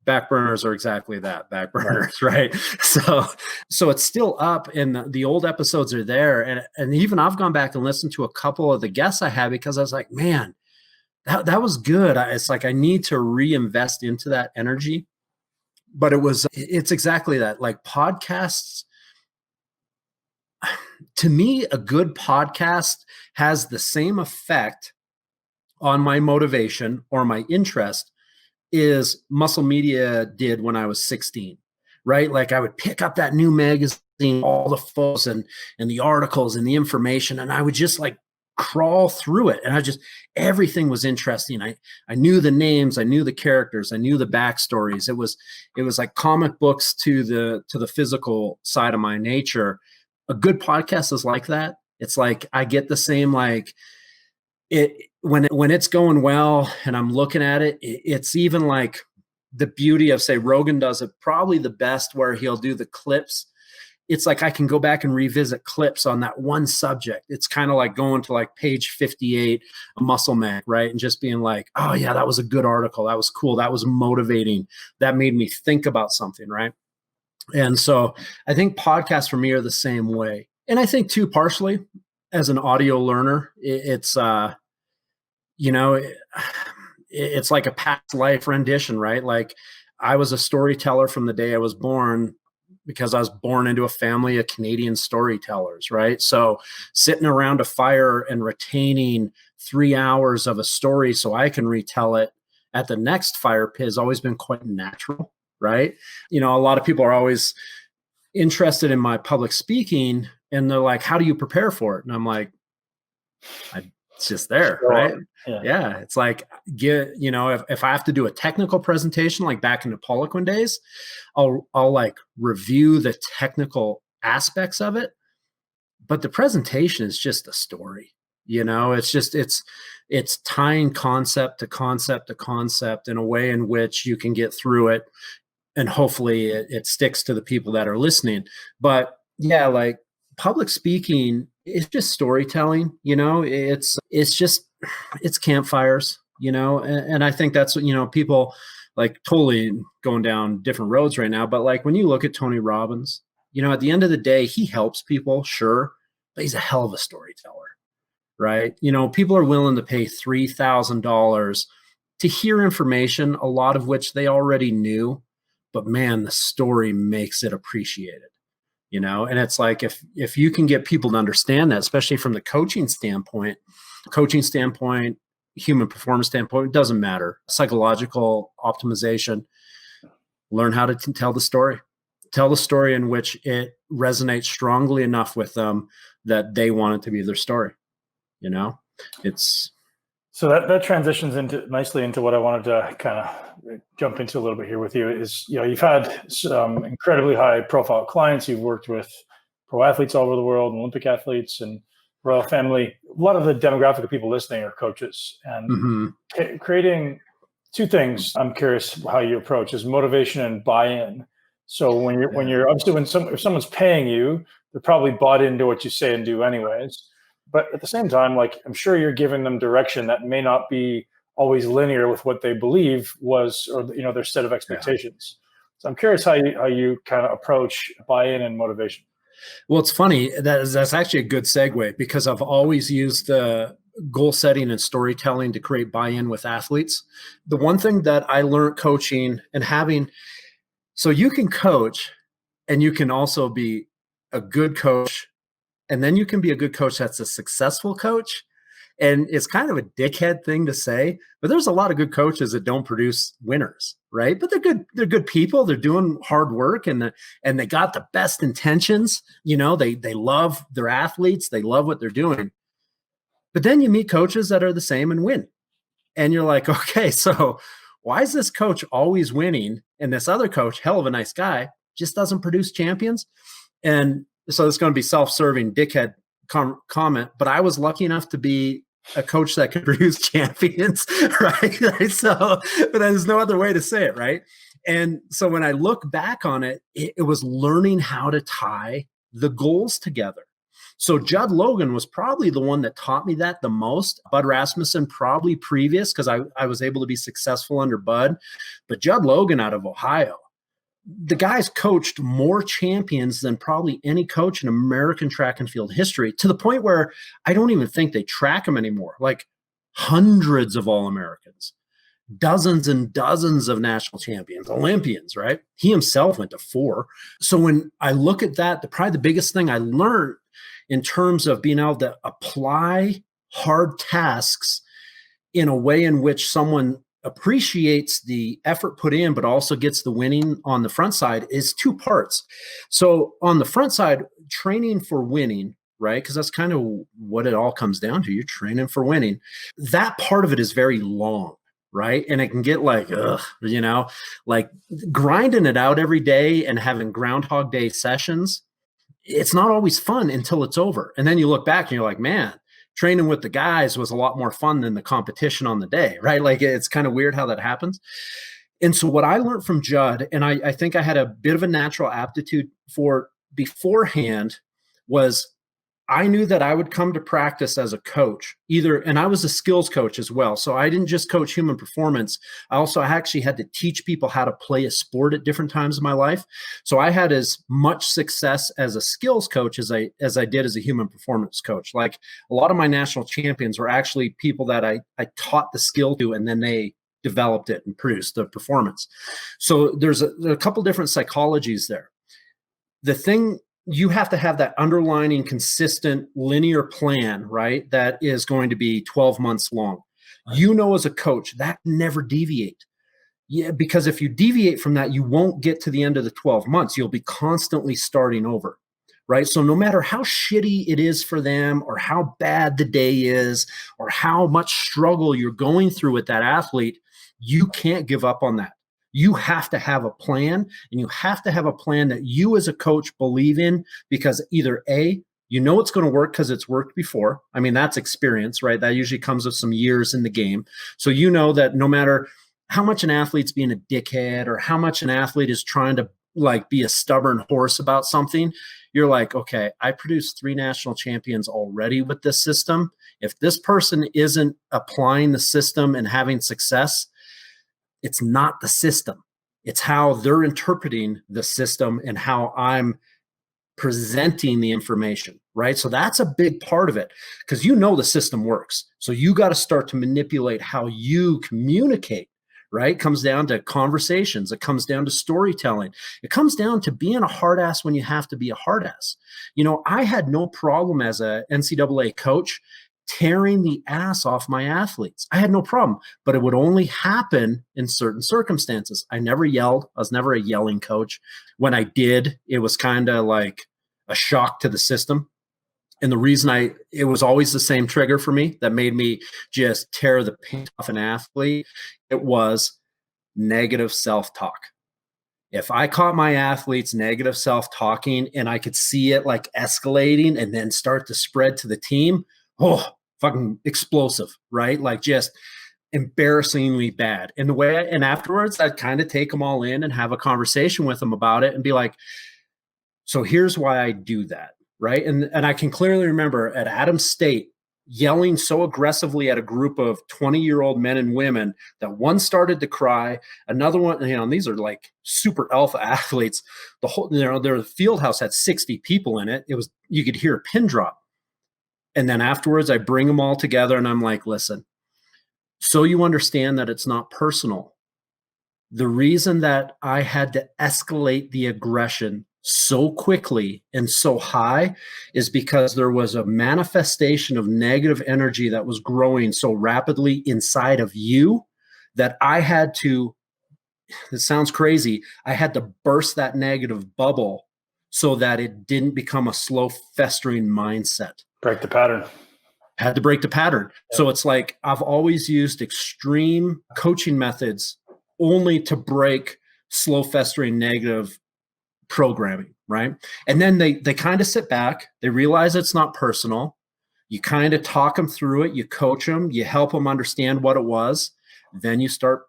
Speaker 2: Back burners are exactly that, back burners, right? So it's still up, and the old episodes are there. And even I've gone back and listened to a couple of the guests I had, because I was like, man, that was good. It's like, I need to reinvest into that energy. But it's exactly that. Podcasts, to me, a good podcast has the same effect on my motivation or my interest is Muscle Media did when I was 16, right? I would pick up that new magazine seeing all the photos and the articles and the information, and I would just like crawl through it, and everything was interesting. I knew the names, I knew the characters, I knew the backstories. It was like comic books to the physical side of my nature. A good podcast is like that. It's like I get the same, like it when it's going well and I'm looking at it, it's even like the beauty of, say, Rogan does it probably the best, where he'll do the clips. It's like I can go back and revisit clips on that one subject. It's kind of like going to like page 58, a muscle mag, right? And just being like, oh yeah, that was a good article. That was cool. That was motivating. That made me think about something, right? And so I think podcasts for me are the same way. And I think too, partially as an audio learner, it's like a past life rendition, right? Like I was a storyteller from the day I was born, because I was born into a family of Canadian storytellers, right? So sitting around a fire and retaining 3 hours of a story so I can retell it at the next fire pit has always been quite natural, right? A lot of people are always interested in my public speaking, and they're like, how do you prepare for it? And I'm like, it's just there, right? Yeah. It's like, if I have to do a technical presentation, like back in the Poliquin days, I'll like review the technical aspects of it, but the presentation is just a story. It's tying concept to concept to concept in a way in which you can get through it, and hopefully it sticks to the people that are listening. But yeah, like public speaking, it's just storytelling, it's campfires, and I think that's what, people like totally going down different roads right now. But like when you look at Tony Robbins, at the end of the day, he helps people, sure, but he's a hell of a storyteller, right? People are willing to pay $3,000 to hear information, a lot of which they already knew, but man, the story makes it appreciated. And it's like, if you can get people to understand that, especially from the coaching standpoint, human performance standpoint, it doesn't matter. Psychological optimization, learn how to tell the story in which it resonates strongly enough with them that they want it to be their story. It's
Speaker 3: so that transitions nicely into what I wanted to kind of jump into a little bit here with you is, you've had some incredibly high profile clients. You've worked with pro athletes all over the world, Olympic athletes and royal family. A lot of the demographic of people listening are coaches, and creating two things I'm curious how you approach is motivation and buy-in. So if someone's paying you, they're probably bought into what you say and do anyways. But at the same time, like, I'm sure you're giving them direction that may not be always linear with what they believe was, or their set of expectations. Yeah. So I'm curious how you kind of approach buy-in and motivation.
Speaker 2: Well, it's funny, that's actually a good segue, because I've always used goal setting and storytelling to create buy-in with athletes. The one thing that I learned coaching and so you can coach and you can also be a good coach, and then you can be a good coach that's a successful coach. And it's kind of a dickhead thing to say, but there's a lot of good coaches that don't produce winners, right? But they're good people. They're doing hard work, and they got the best intentions. They love their athletes. They love what they're doing. But then you meet coaches that are the same and win. And you're like, okay, so why is this coach always winning? And this other coach, hell of a nice guy, just doesn't produce champions? And so it's going to be self-serving dickhead comment, but I was lucky enough to be a coach that could produce champions, right? So, but there's no other way to say it, right? And so when I look back on it, it was learning how to tie the goals together. So Judd Logan was probably the one that taught me that the most. Bud Rasmussen probably previous, because I was able to be successful under Bud. But Judd Logan out of Ohio, the guy's coached more champions than probably any coach in American track and field history, to the point where I don't even think they track him anymore. Like hundreds of All-Americans, dozens and dozens of national champions, Olympians, right? He himself went to 4. So when I look at that, probably the biggest thing I learned in terms of being able to apply hard tasks in a way in which someone appreciates the effort put in, but also gets the winning on the front side is two parts. So on the front side, training for winning, right? Because that's kind of what it all comes down to. You're training for winning. That part of it is very long, right? And it can get like, like grinding it out every day and having Groundhog Day sessions. It's not always fun until it's over. And then you look back and you're like, man, training with the guys was a lot more fun than the competition on the day, right? Like it's kind of weird how that happens. And so what I learned from Judd, and I think I had a bit of a natural aptitude for beforehand, was I knew that I would come to practice as a coach and I was a skills coach as well. So I didn't just coach human performance. I actually had to teach people how to play a sport at different times in my life. So I had as much success as a skills coach as I did as a human performance coach. Like a lot of my national champions were actually people that I taught the skill to, and then they developed it and produced the performance. So there's a couple different psychologies there. The thing, you have to have that underlining consistent linear plan, right? That is going to be 12 months long. As a coach, that can never deviate. Yeah, because if you deviate from that, you won't get to the end of the 12 months. You'll be constantly starting over, right? So no matter how shitty it is for them or how bad the day is or how much struggle you're going through with that athlete, you can't give up on that. You have to have a plan, and you have to have a plan that you as a coach believe in, because either A, it's going to work because it's worked before. I mean, that's experience, right? That usually comes with some years in the game. So you know that no matter how much an athlete's being a dickhead or how much an athlete is trying to like be a stubborn horse about something, you're like, okay, I produced 3 national champions already with this system. If this person isn't applying the system and having success, it's not the system. It's how they're interpreting the system and how I'm presenting the information, right? So that's a big part of it, because the system works. So you got to start to manipulate how you communicate, right? It comes down to conversations. It comes down to storytelling. It comes down to being a hard ass when you have to be a hard ass. I had no problem as a NCAA coach tearing the ass off my athletes. I had no problem, but it would only happen in certain circumstances. I never yelled. I was never a yelling coach. When I did, it was kind of like a shock to the system. And the reason it was always the same trigger for me that made me just tear the paint off an athlete. It was negative self-talk. If I caught my athletes negative self-talking and I could see it like escalating and then start to spread to the team, fucking explosive, right? Like just embarrassingly bad. And afterwards, I'd kind of take them all in and have a conversation with them about it and be like, so here's why I do that, right? And I can clearly remember at Adams State yelling so aggressively at a group of 20-year-old men and women that one started to cry, another one, and these are like super alpha athletes. The whole, their field house had 60 people in it. You could hear a pin drop. And then afterwards, I bring them all together and I'm like, listen, so you understand that it's not personal. The reason that I had to escalate the aggression so quickly and so high is because there was a manifestation of negative energy that was growing so rapidly inside of you that I had to, it sounds crazy, I had to burst that negative bubble so that it didn't become a slow festering mindset.
Speaker 3: Break the pattern.
Speaker 2: Had to break the pattern. Yeah. So it's like I've always used extreme coaching methods only to break slow festering negative programming, right? And then they kind of sit back. They realize it's not personal. You kind of talk them through it. You coach them. You help them understand what it was. Then you start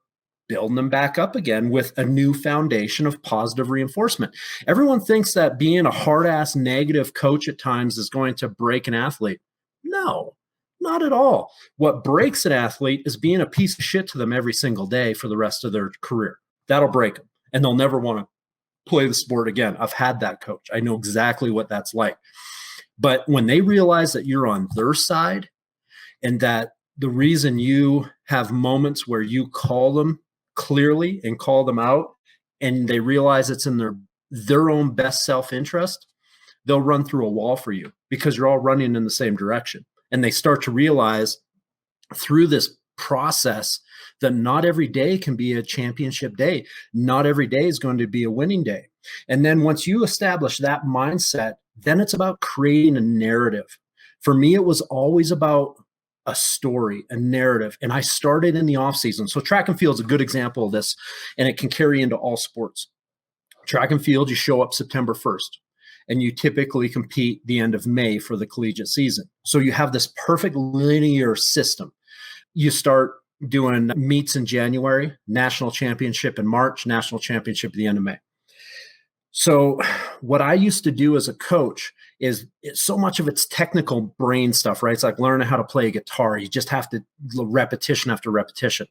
Speaker 2: building them back up again with a new foundation of positive reinforcement. Everyone thinks that being a hard-ass negative coach at times is going to break an athlete. No, not at all. What breaks an athlete is being a piece of shit to them every single day for the rest of their career. That'll break them, and they'll never want to play the sport again. I've had that coach. I know exactly what that's like. But when they realize that you're on their side and that the reason you have moments where you call them clearly and call them out, and they realize it's in their own best self-interest, they'll run through a wall for you because you're all running in the same direction. And they start to realize through this process that not every day can be a championship day. Not every day is going to be a winning day. And then once you establish that mindset, then it's about creating a narrative. For me, it was always about a story, a narrative. And I started in the off season. So track and field is a good example of this, and it can carry into all sports. Track and field, you show up September 1st, and you typically compete the end of May for the collegiate season. So you have this perfect linear system. You start doing meets in January, national championship in March, national championship at the end of May. So what I used to do as a coach is so much of it's technical brain stuff, right? It's like learning how to play a guitar. You just have to repetition after repetition.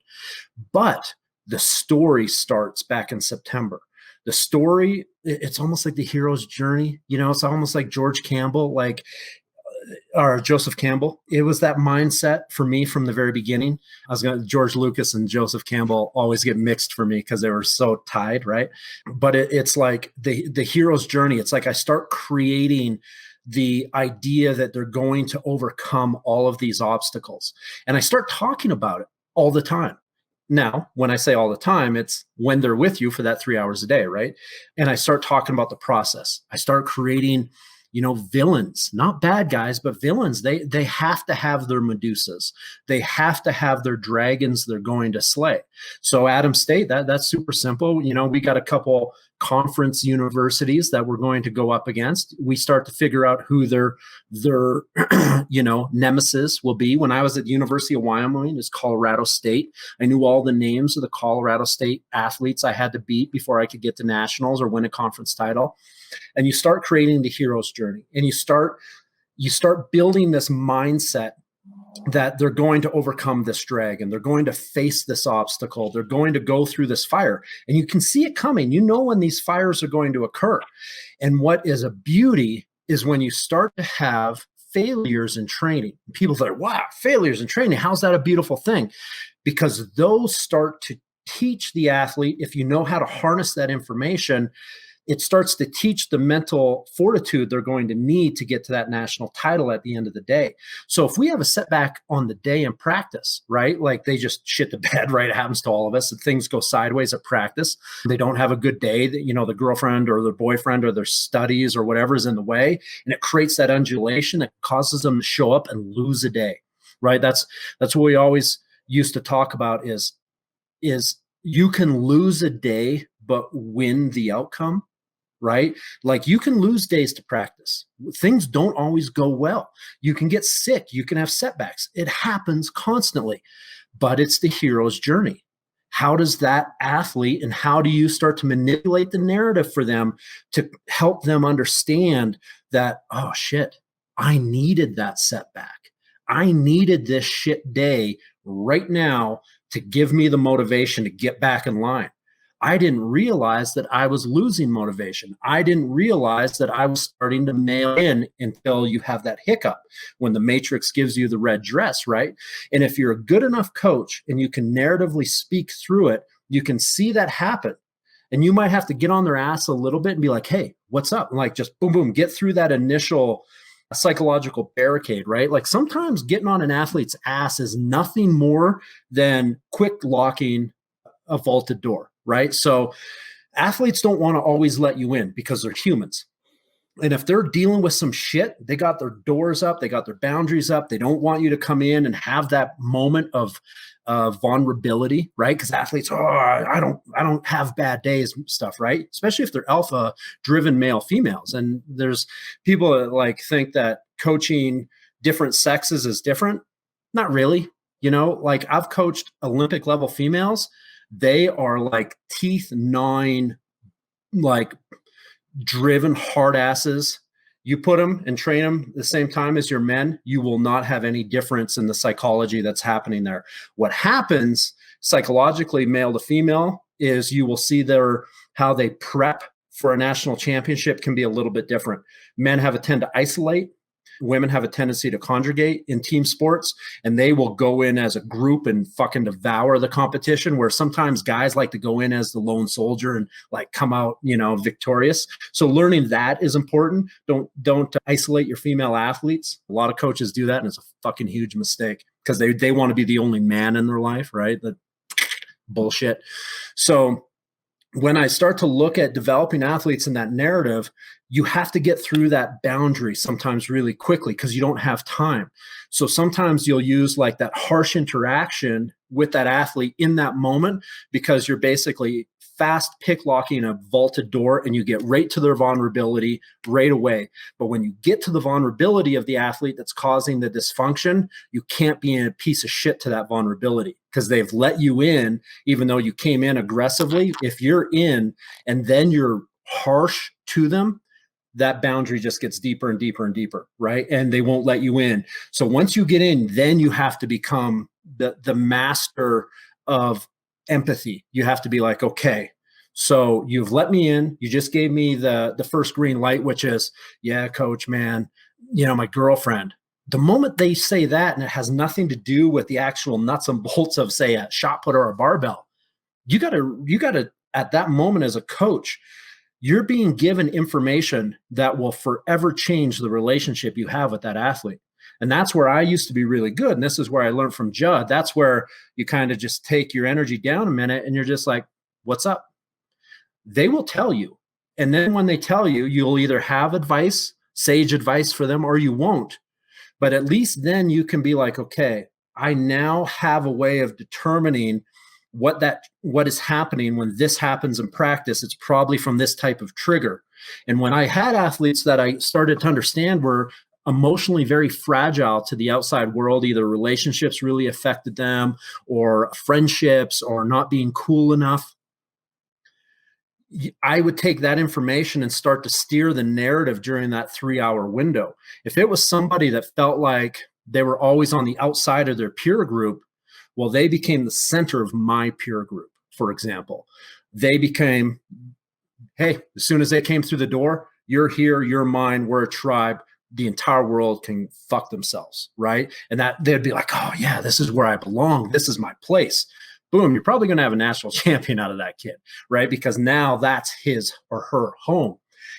Speaker 2: But the story starts back in September. The story, it's almost like the hero's journey. You know, it's almost like George Campbell, or Joseph Campbell. It was that mindset for me from the very beginning. George Lucas and Joseph Campbell always get mixed for me because they were so tied, right? But it's like the hero's journey. It's like I start creating the idea that they're going to overcome all of these obstacles. And I start talking about it all the time. Now, when I say all the time, it's when they're with you for that 3 hours a day, right? And I start talking about the process. I start creating, villains, not bad guys, but villains. They have to have their Medusas. They have to have their dragons they're going to slay. So Adams State, that's super simple. We got a couple conference universities that we're going to go up against. We start to figure out who their nemesis will be. When I was at the University of Wyoming, it's Colorado State. I knew all the names of the Colorado State athletes I had to beat before I could get to nationals or win a conference title. And you start creating the hero's journey, and you start building this mindset that they're going to overcome this dragon. They're going to face this obstacle. They're going to go through this fire, and you can see it coming. You know when these fires are going to occur. And what is a beauty is when you start to have failures in training. People say, wow, failures in training. How's that a beautiful thing? Because those start to teach the athlete, if you know how to harness that information, it starts to teach the mental fortitude they're going to need to get to that national title at the end of the day. So if we have a setback on the day in practice, right? Like they just shit the bed, right? It happens to all of us. And things go sideways at practice. They don't have a good day, the girlfriend or their boyfriend or their studies or whatever is in the way. And it creates that undulation that causes them to show up and lose a day, right? That's what we always used to talk about is you can lose a day, but win the outcome. Right? Like you can lose days to practice. Things don't always go well. You can get sick. You can have setbacks. It happens constantly, but it's the hero's journey. How does that athlete and how do you start to manipulate the narrative for them to help them understand that, oh shit, I needed that setback. I needed this shit day right now to give me the motivation to get back in line. I didn't realize that I was losing motivation. I didn't realize that I was starting to mail in until you have that hiccup when the matrix gives you the red dress, right? And if you're a good enough coach and you can narratively speak through it, you can see that happen. And you might have to get on their ass a little bit and be like, hey, what's up? And like just boom, boom, get through that initial psychological barricade, right? Like sometimes getting on an athlete's ass is nothing more than quick locking a vaulted door. Right? So athletes don't want to always let you in because they're humans. And if they're dealing with some shit, they got their doors up, they got their boundaries up. They don't want you to come in and have that moment of vulnerability, right? Because athletes, I don't have bad days and stuff, right? Especially if they're alpha driven male females. And there's people that like think that coaching different sexes is different. Not really. Like I've coached Olympic level females. They are like teeth gnawing, like driven hard asses. You put them and train them the same time as your men, you will not have any difference in the psychology that's happening there. What happens psychologically, male to female, is you will see how they prep for a national championship can be a little bit different. Men have a tend to isolate. women have a tendency to conjugate in team sports, and they will go in as a group and fucking devour the competition, where sometimes guys like to go in as the lone soldier and like come out, victorious. So learning that is important. Don't isolate your female athletes. A lot of coaches do that, and it's a fucking huge mistake because they want to be the only man in their life, right? That bullshit. So when I start to look at developing athletes in that narrative, you have to get through that boundary sometimes really quickly because you don't have time. So sometimes you'll use like that harsh interaction with that athlete in that moment because you're basically fast pick locking a vaulted door and you get right to their vulnerability right away. But when you get to the vulnerability of the athlete that's causing the dysfunction, you can't be a piece of shit to that vulnerability because they've let you in, even though you came in aggressively. If you're in and then you're harsh to them, that boundary just gets deeper and deeper and deeper, right? And they won't let you in. So once you get in, then you have to become the master of empathy. You have to be like, okay, so you've let me in. You just gave me the first green light, which is, yeah, coach, man, my girlfriend. The moment they say that, and it has nothing to do with the actual nuts and bolts of, say, a shot put or a barbell, you gotta at that moment as a coach, you're being given information that will forever change the relationship you have with that athlete. And that's where I used to be really good. And this is where I learned from Judd. That's where you kind of just take your energy down a minute and you're just like, what's up? They will tell you. And then when they tell you, you'll either have advice, sage advice for them, or you won't. But at least then you can be like, okay, I now have a way of determining what is happening when this happens in practice. It's probably from this type of trigger. And when I had athletes that I started to understand were emotionally very fragile to the outside world, either relationships really affected them or friendships or not being cool enough, I would take that information and start to steer the narrative during that 3-hour window. If it was somebody that felt like they were always on the outside of their peer group, well, they became the center of my peer group, for example. They became, hey, as soon as they came through the door, you're here, you're mine, we're a tribe. The entire world can fuck themselves, right? And that they'd be like, oh yeah, this is where I belong. This is my place. Boom, you're probably going to have a national champion out of that kid, right? Because now that's his or her home.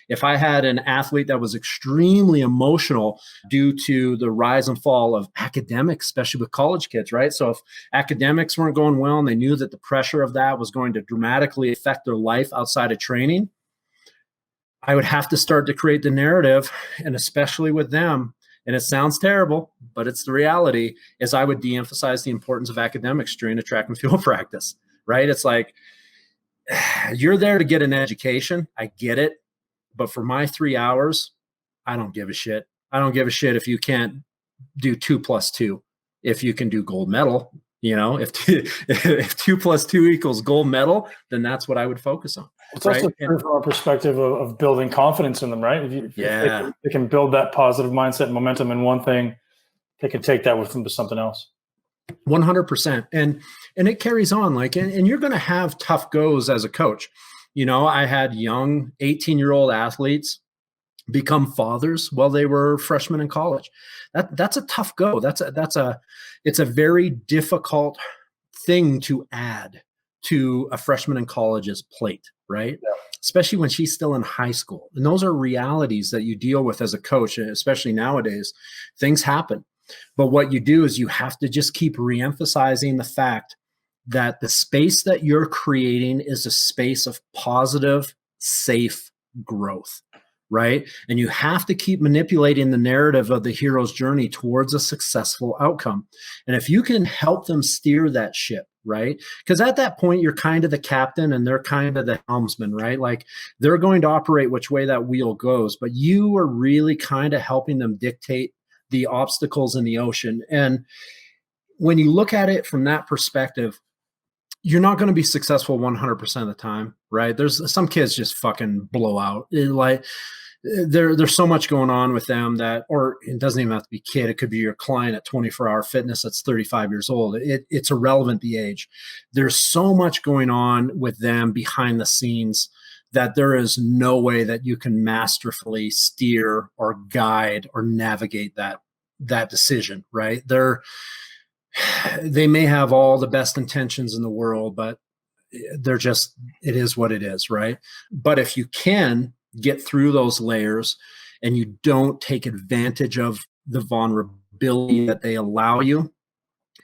Speaker 2: If I had an athlete that was extremely emotional due to the rise and fall of academics, especially with college kids, right? So if academics weren't going well and they knew that the pressure of that was going to dramatically affect their life outside of training, I would have to start to create the narrative, and especially with them, and it sounds terrible, but it's the reality, is I would de-emphasize the importance of academics during a track and field practice, right? It's like, you're there to get an education. I get it. But for my 3 hours, I don't give a shit. I don't give a shit if you can't do 2 + 2. If you can do gold medal, if 2 + 2 equals gold medal, then that's what I would focus on.
Speaker 3: It's also true from a perspective of building confidence in them, right? If they can build that positive mindset and momentum in one thing, they can take that with them to something else.
Speaker 2: 100%. And it carries on, and you're going to have tough goes as a coach. I had young 18-year-old athletes become fathers while they were freshmen in college. That's a tough go. It's a very difficult thing to add to a freshman in college's plate, right? Yeah. Especially when she's still in high school. And those are realities that you deal with as a coach, especially nowadays. Things happen. But what you do is you have to just keep reemphasizing the fact that the space that you're creating is a space of positive, safe growth, right? And you have to keep manipulating the narrative of the hero's journey towards a successful outcome. And if you can help them steer that ship, right? Because at that point, you're kind of the captain and they're kind of the helmsman, right? Like they're going to operate which way that wheel goes, but you are really kind of helping them dictate the obstacles in the ocean. And when you look at it from that perspective, you're not going to be successful 100% of the time, right? There's some kids just fucking blow out. There's so much going on with them or it doesn't even have to be kid. It could be your client at 24-Hour Fitness that's 35 years old. It's irrelevant the age. There's so much going on with them behind the scenes that there is no way that you can masterfully steer or guide or navigate that decision, right? They may have all the best intentions in the world, but it is what it is, right? But if you can get through those layers and you don't take advantage of the vulnerability that they allow you,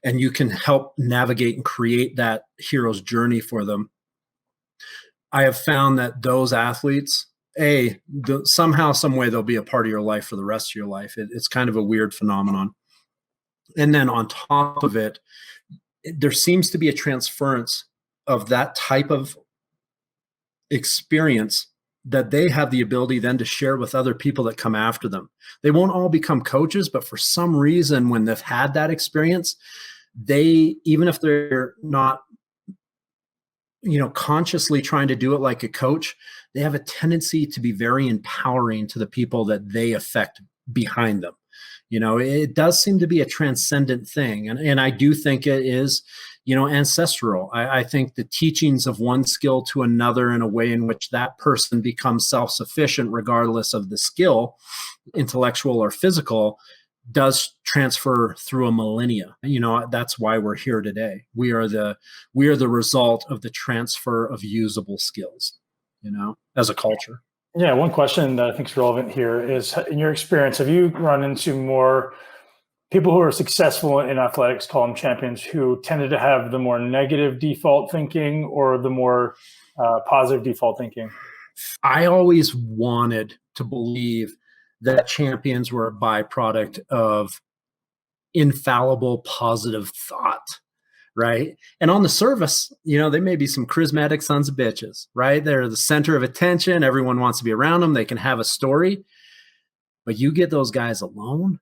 Speaker 2: and you can help navigate and create that hero's journey for them, I have found that those athletes, somehow, some way, they'll be a part of your life for the rest of your life. It's kind of a weird phenomenon. And then on top of it, there seems to be a transference of that type of experience that they have the ability then to share with other people that come after them. They won't all become coaches, but for some reason, when they've had that experience, even if they're not, consciously trying to do it like a coach, they have a tendency to be very empowering to the people that they affect behind them. It does seem to be a transcendent thing. And I do think it is, ancestral. I think the teachings of one skill to another in a way in which that person becomes self-sufficient, regardless of the skill, intellectual or physical, does transfer through a millennia. That's why we're here today. We are the result of the transfer of usable skills, as a culture.
Speaker 3: Yeah, one question that I think is relevant here is, in your experience, have you run into more people who are successful in athletics, call them champions, who tended to have the more negative default thinking or the more positive default thinking?
Speaker 2: I always wanted to believe that champions were a byproduct of infallible positive thought, right? And on the surface, they may be some charismatic sons of bitches, right? They're the center of attention. Everyone wants to be around them. They can have a story, but you get those guys alone,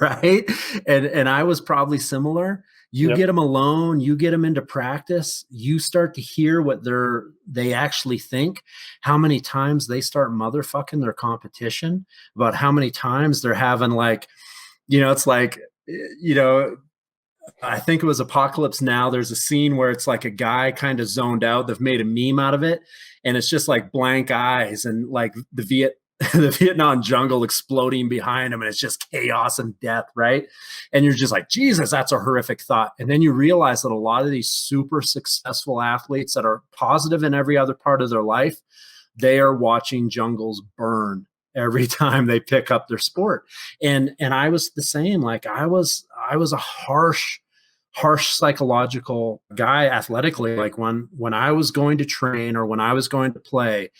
Speaker 2: right? And I was probably similar. You get them alone, you get them into practice, you start to hear what they actually think, how many times they start motherfucking their competition, about how many times they're having it's like, I think it was Apocalypse Now. There's a scene where it's like a guy kind of zoned out. They've made a meme out of it. And it's just like blank eyes and like the Vietnam jungle exploding behind him. And it's just chaos and death, right? And you're just like, Jesus, that's a horrific thought. And then you realize that a lot of these super successful athletes that are positive in every other part of their life, they are watching jungles burn every time they pick up their sport. And I was the same. Like I was a harsh psychological guy athletically. Like when I was going to train or when I was going to play,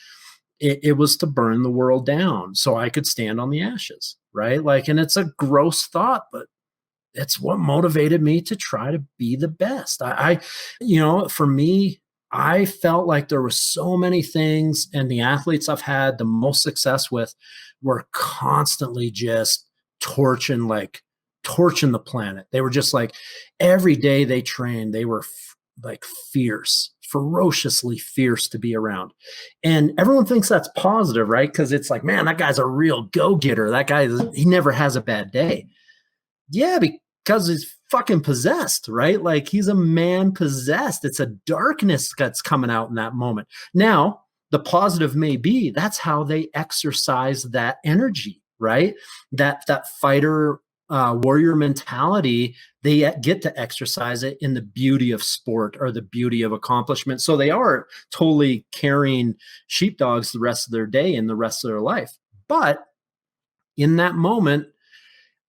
Speaker 2: it was to burn the world down so I could stand on the ashes, right? Like, and it's a gross thought, but it's what motivated me to try to be the best. For me, I felt like there were so many things, and the athletes I've had the most success with were constantly just torching the planet. They were just like, every day they trained, they were like ferociously fierce to be around. And everyone thinks that's positive, right? Because it's like, man, that guy's a real go-getter. That guy, he never has a bad day. Yeah, because he's fucking possessed, right? Like he's a man possessed. It's a darkness that's coming out in that moment. Now, the positive may be that's how they exercise that energy, right? That fighter warrior mentality, they get to exercise it in the beauty of sport or the beauty of accomplishment. So they are totally carrying sheepdogs the rest of their day and the rest of their life. But in that moment,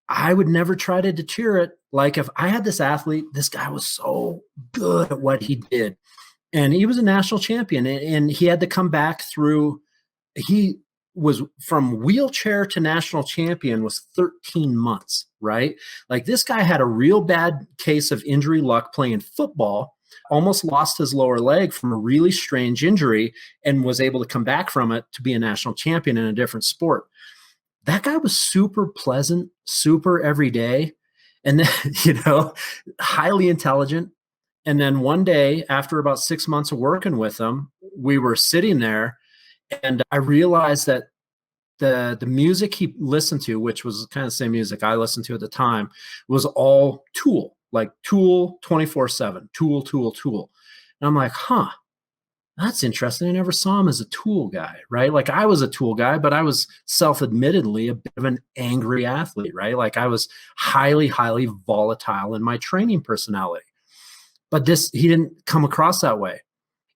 Speaker 2: I would never try to deter it. Like if I had this athlete, this guy was so good at what he did, and he was a national champion, and he had to come back through, he was from wheelchair to national champion was 13 months, right? Like this guy had a real bad case of injury luck playing football, almost lost his lower leg from a really strange injury, and was able to come back from it to be a national champion in a different sport. That guy was super pleasant, super everyday, and then, highly intelligent. And then one day, after about 6 months of working with him, we were sitting there, and I realized that the music he listened to, which was kind of the same music I listened to at the time, was all Tool, like Tool 24/7, Tool. And I'm like, That's interesting. I never saw him as a tool guy, right? Like I was a tool guy, but I was self-admittedly a bit of an angry athlete, right? Like I was highly, highly volatile in my training personality. But he didn't come across that way.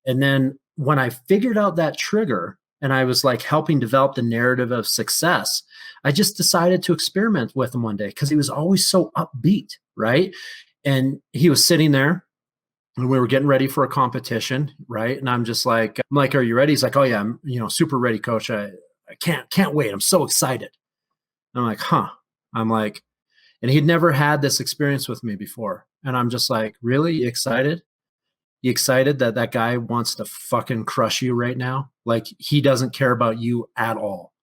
Speaker 2: And then when I figured out that trigger and I was like helping develop the narrative of success, I just decided to experiment with him one day because he was always so upbeat, right? And he was sitting there and we were getting ready for a competition, right? And I'm like, are you ready? He's like, oh yeah, I'm, super ready, coach. I can't wait. I'm so excited. And I'm like, huh. I'm like, and he'd never had this experience with me before. And I'm just like, really? You excited? You excited that that guy wants to fucking crush you right now? Like he doesn't care about you at all.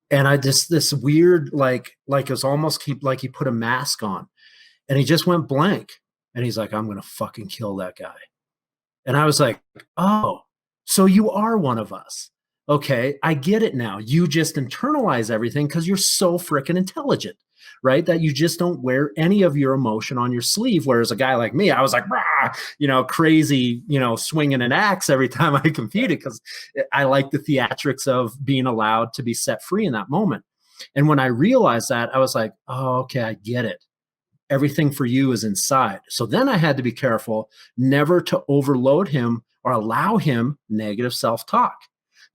Speaker 2: And I just, this weird, like it was almost like he put a mask on and he just went blank. And he's like, I'm going to fucking kill that guy. And I was like, oh, so you are one of us. Okay, I get it now. You just internalize everything because you're so freaking intelligent, right? That you just don't wear any of your emotion on your sleeve. Whereas a guy like me, I was like, crazy, swinging an axe every time I competed because I like the theatrics of being allowed to be set free in that moment. And when I realized that, I was like, oh, okay, I get it. Everything for you is inside. So then I had to be careful never to overload him or allow him negative self-talk.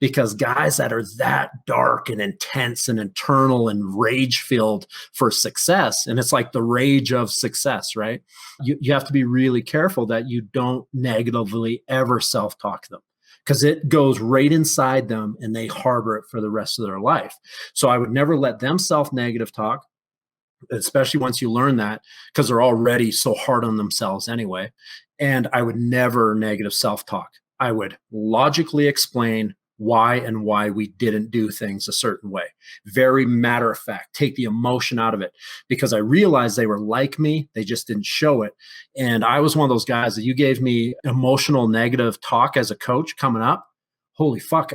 Speaker 2: Because guys that are that dark and intense and internal and rage-filled for success, and it's like the rage of success, right? You have to be really careful that you don't negatively ever self-talk them because it goes right inside them and they harbor it for the rest of their life. So I would never let them self-negative talk, especially once you learn that, because they're already so hard on themselves anyway. And I would never negative self-talk. I would logically explain why we didn't do things a certain way. Very matter of fact, take the emotion out of it because I realized they were like me. They just didn't show it. And I was one of those guys that you gave me emotional negative talk as a coach coming up. Holy fuck,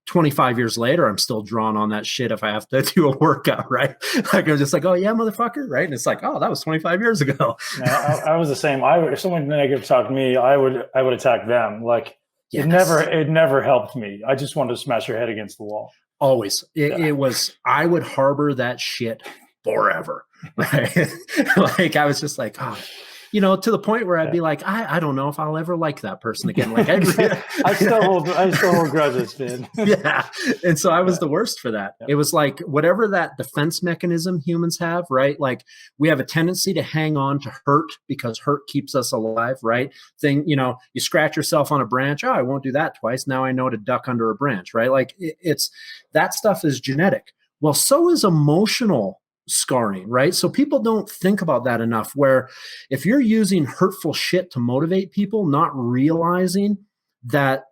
Speaker 2: 25 years later, I'm still drawn on that shit if I have to do a workout, right? Like I'm just like, oh yeah, motherfucker, right? And it's like, oh, that was 25 years ago.
Speaker 3: Yeah, I was the same. If someone negative talked me, I would attack them. Like yes. It never helped me. I just wanted to smash your head against the wall.
Speaker 2: Always. It was, I would harbor that shit forever, right? Like I was just like, oh, to the point where I'd be like, I don't know if I'll ever like that person again. Like
Speaker 3: I still hold grudges, man.
Speaker 2: Yeah. And so I was the worst for that. It was like whatever that defense mechanism humans have, right? Like we have a tendency to hang on to hurt because hurt keeps us alive, right? You scratch yourself on a branch. Oh, I won't do that twice. Now I know to duck under a branch, right? Like it's that stuff is genetic. Well, so is emotional scarring, right? So people don't think about that enough, where if you're using hurtful shit to motivate people, not realizing that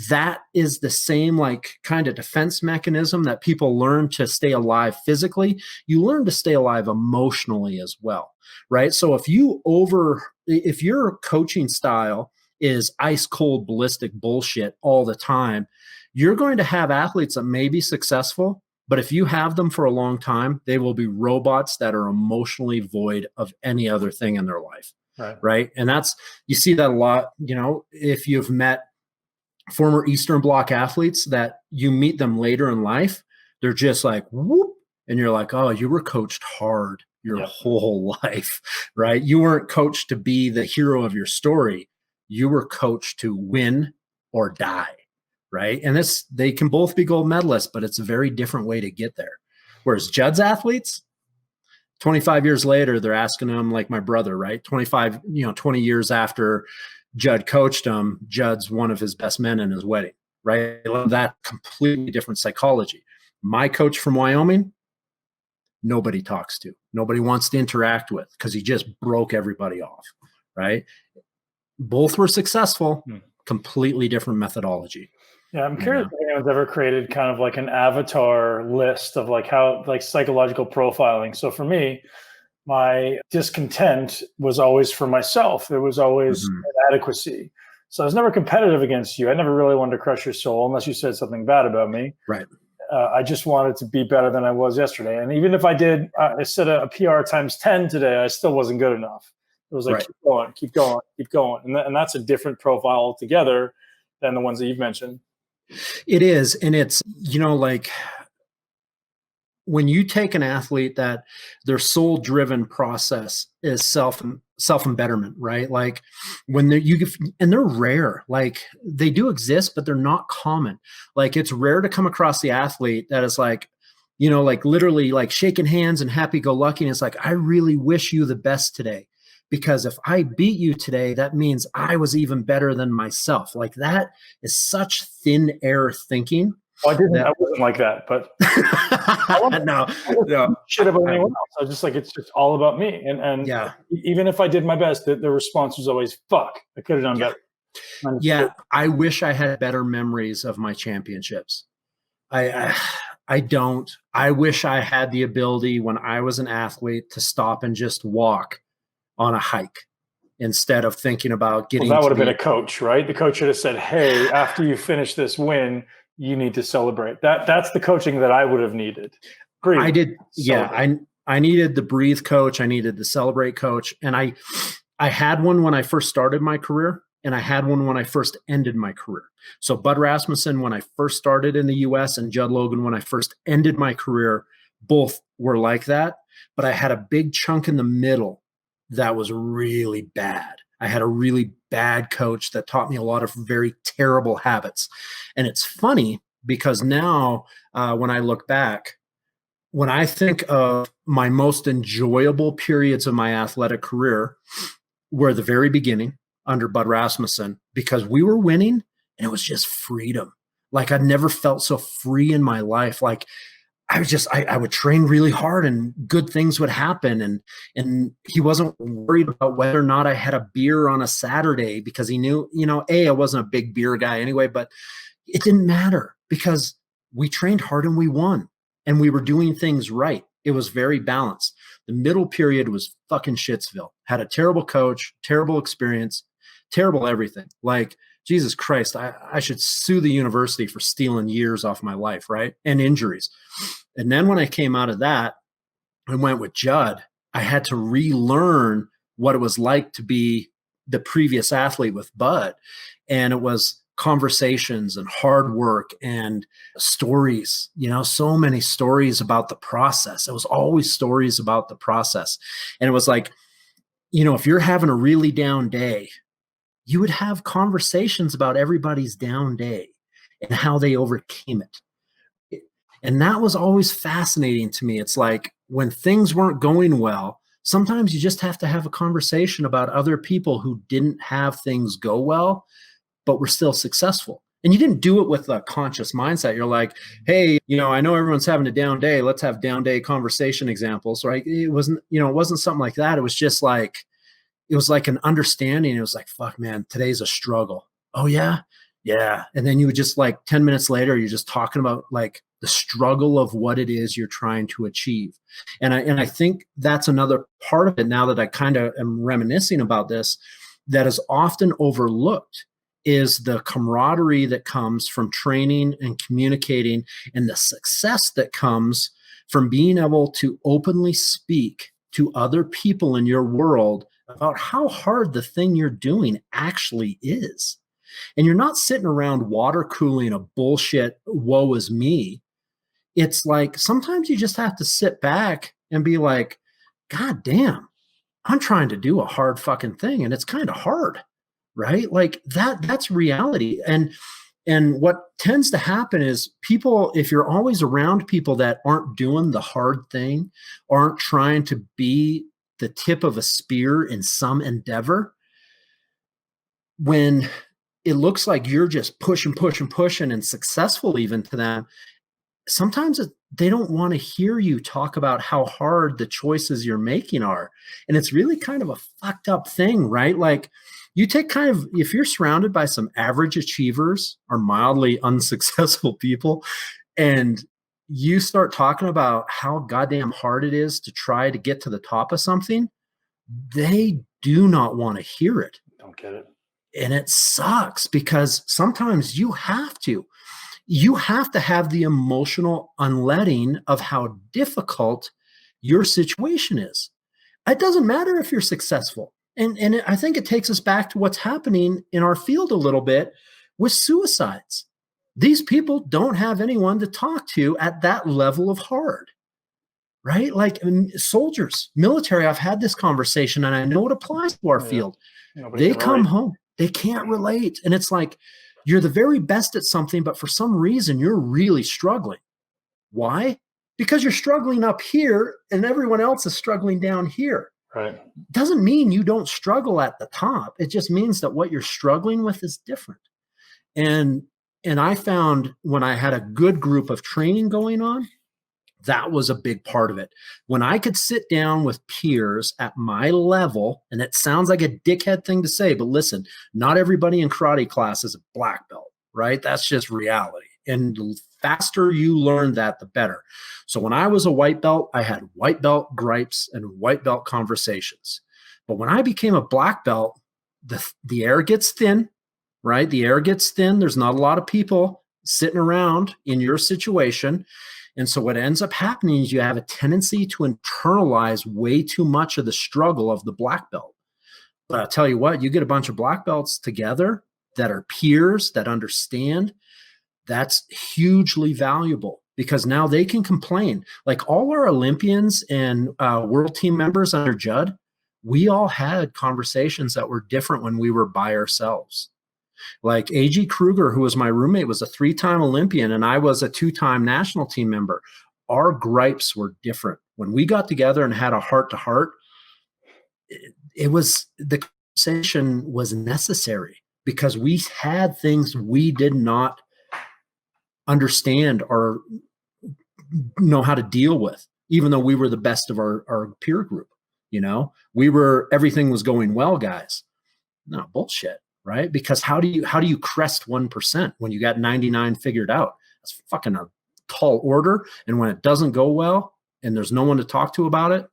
Speaker 2: that is the same like kind of defense mechanism that people learn to stay alive physically, you learn to stay alive emotionally as well, right? So if your coaching style is ice cold ballistic bullshit all the time, you're going to have athletes that may be successful, but if you have them for a long time, they will be robots that are emotionally void of any other thing in their life. Right. And you see that a lot, if you've met former Eastern Bloc athletes that you meet them later in life, they're just like, whoop. And you're like, oh, you were coached hard your whole life, right? You weren't coached to be the hero of your story. You were coached to win or die. Right. And they can both be gold medalists, but it's a very different way to get there. Whereas Judd's athletes, 25 years later, they're asking him, like my brother, right? 20 years after Judd coached him, Judd's one of his best men in his wedding, right? That completely different psychology. My coach from Wyoming, nobody talks to, nobody wants to interact with because he just broke everybody off, right? Both were successful, completely different methodology.
Speaker 3: Yeah, I'm curious if anyone's ever created kind of like an avatar list of like how like psychological profiling. So for me, my discontent was always for myself. It was always inadequacy. So I was never competitive against you. I never really wanted to crush your soul unless you said something bad about me.
Speaker 2: Right.
Speaker 3: I just wanted to be better than I was yesterday. And even if I did, I set a PR times 10 today, I still wasn't good enough. It was like, keep going. And that's a different profile altogether than the ones that you've mentioned.
Speaker 2: It is. And it's, like when you take an athlete that their sole driven process is self and betterment, right? Like when they're rare, like they do exist, but they're not common. Like it's rare to come across the athlete that is like, like literally like shaking hands and happy go lucky. And it's like, I really wish you the best today, because if I beat you today, that means I was even better than myself. Like that is such thin air thinking.
Speaker 3: Well, I wasn't like that, but
Speaker 2: no,
Speaker 3: shit about anyone else. I was just like, it's just all about me. And
Speaker 2: yeah,
Speaker 3: even if I did my best, the response was always, fuck, I could have done better.
Speaker 2: Yeah. I wish I had better memories of my championships. I don't. I wish I had the ability when I was an athlete to stop and just walk on a hike instead of thinking about getting.
Speaker 3: Well, that would have been a coach, right? The coach should have said, hey, after you finish this win, you need to celebrate. That's the coaching that I would have needed. Breathe,
Speaker 2: I did.
Speaker 3: celebrate.
Speaker 2: Yeah. I needed the breathe coach. I needed the celebrate coach. And I had one when I first started my career, and I had one when I first ended my career. So Bud Rasmussen, when I first started in the US, and Judd Logan, when I first ended my career, both were like that. But I had a big chunk in the middle that was really bad. I had a really bad coach that taught me a lot of very terrible habits. And it's funny because now when I look back, when I think of my most enjoyable periods of my athletic career were the very beginning under Bud Rasmussen, because we were winning and it was just freedom. Like I'd never felt so free in my life. Like I would train really hard and good things would happen. And he wasn't worried about whether or not I had a beer on a Saturday, because he knew, I wasn't a big beer guy anyway, but it didn't matter because we trained hard and we won and we were doing things right. It was very balanced. The middle period was fucking Shitsville. Had a terrible coach, terrible experience, terrible everything. Like, Jesus Christ, I should sue the university for stealing years off my life, right? And injuries. And then when I came out of that and went with Judd, I had to relearn what it was like to be the previous athlete with Bud. And it was conversations and hard work and stories, so many stories about the process. It was always stories about the process. And it was like, if you're having a really down day, you would have conversations about everybody's down day and how they overcame it. And that was always fascinating to me. It's like when things weren't going well, sometimes you just have to have a conversation about other people who didn't have things go well, but were still successful. And you didn't do it with a conscious mindset. You're like, hey, I know everyone's having a down day. Let's have down day conversation examples, right? It wasn't something like that. It was just like, it was like an understanding. It was like, fuck, man, today's a struggle. Oh, yeah? Yeah. And then you would just like 10 minutes later, you're just talking about like the struggle of what it is you're trying to achieve. And I think that's another part of it now that I kind of am reminiscing about this, that is often overlooked, is the camaraderie that comes from training and communicating, and the success that comes from being able to openly speak to other people in your world about how hard the thing you're doing actually is. And you're not sitting around water cooling a bullshit woe is me. It's like sometimes you just have to sit back and be like, God damn, I'm trying to do a hard fucking thing and it's kind of hard, right? Like that's reality. And what tends to happen is people, if you're always around people that aren't doing the hard thing, aren't trying to be the tip of a spear in some endeavor, when it looks like you're just pushing and successful even to them, sometimes they don't want to hear you talk about how hard the choices you're making are. And it's really kind of a fucked up thing, right? Like you take if you're surrounded by some average achievers or mildly unsuccessful people, and you start talking about how goddamn hard it is to try to get to the top of something, they do not want to hear it.
Speaker 3: Don't get it.
Speaker 2: And it sucks because sometimes you have to have the emotional unletting of how difficult your situation is. It doesn't matter if you're successful. And I think it takes us back to what's happening in our field a little bit, with suicides. These people don't have anyone to talk to at that level of hard, right? Like soldiers, military, I've had this conversation and I know it applies to our field. They come home, they can't relate. And it's like, you're the very best at something, but for some reason you're really struggling. Why? Because you're struggling up here and everyone else is struggling down here.
Speaker 3: Right.
Speaker 2: Doesn't mean you don't struggle at the top. It just means that what you're struggling with is different. And I found when I had a good group of training going on, that was a big part of it. When I could sit down with peers at my level, and it sounds like a dickhead thing to say, but listen, not everybody in karate class is a black belt, right? That's just reality. And the faster you learn that, the better. So when I was a white belt, I had white belt gripes and white belt conversations. But when I became a black belt, the air gets thin, right? The air gets thin. There's not a lot of people sitting around in your situation. And so what ends up happening is you have a tendency to internalize way too much of the struggle of the black belt. But I'll tell you what, you get a bunch of black belts together that are peers, that understand, that's hugely valuable because now they can complain. Like all our Olympians and world team members under Judd, we all had conversations that were different when we were by ourselves. Like A.G. Kruger, who was my roommate, was a 3-time Olympian and I was a 2-time national team member. Our gripes were different. When we got together and had a heart-to-heart, it was, the conversation was necessary because we had things we did not understand or know how to deal with, even though we were the best of our peer group. You know, everything was going well, guys. No, bullshit, right? Because how do you crest 1% when you got 99 figured out? That's fucking a tall order. And when it doesn't go well and there's no one to talk to about it,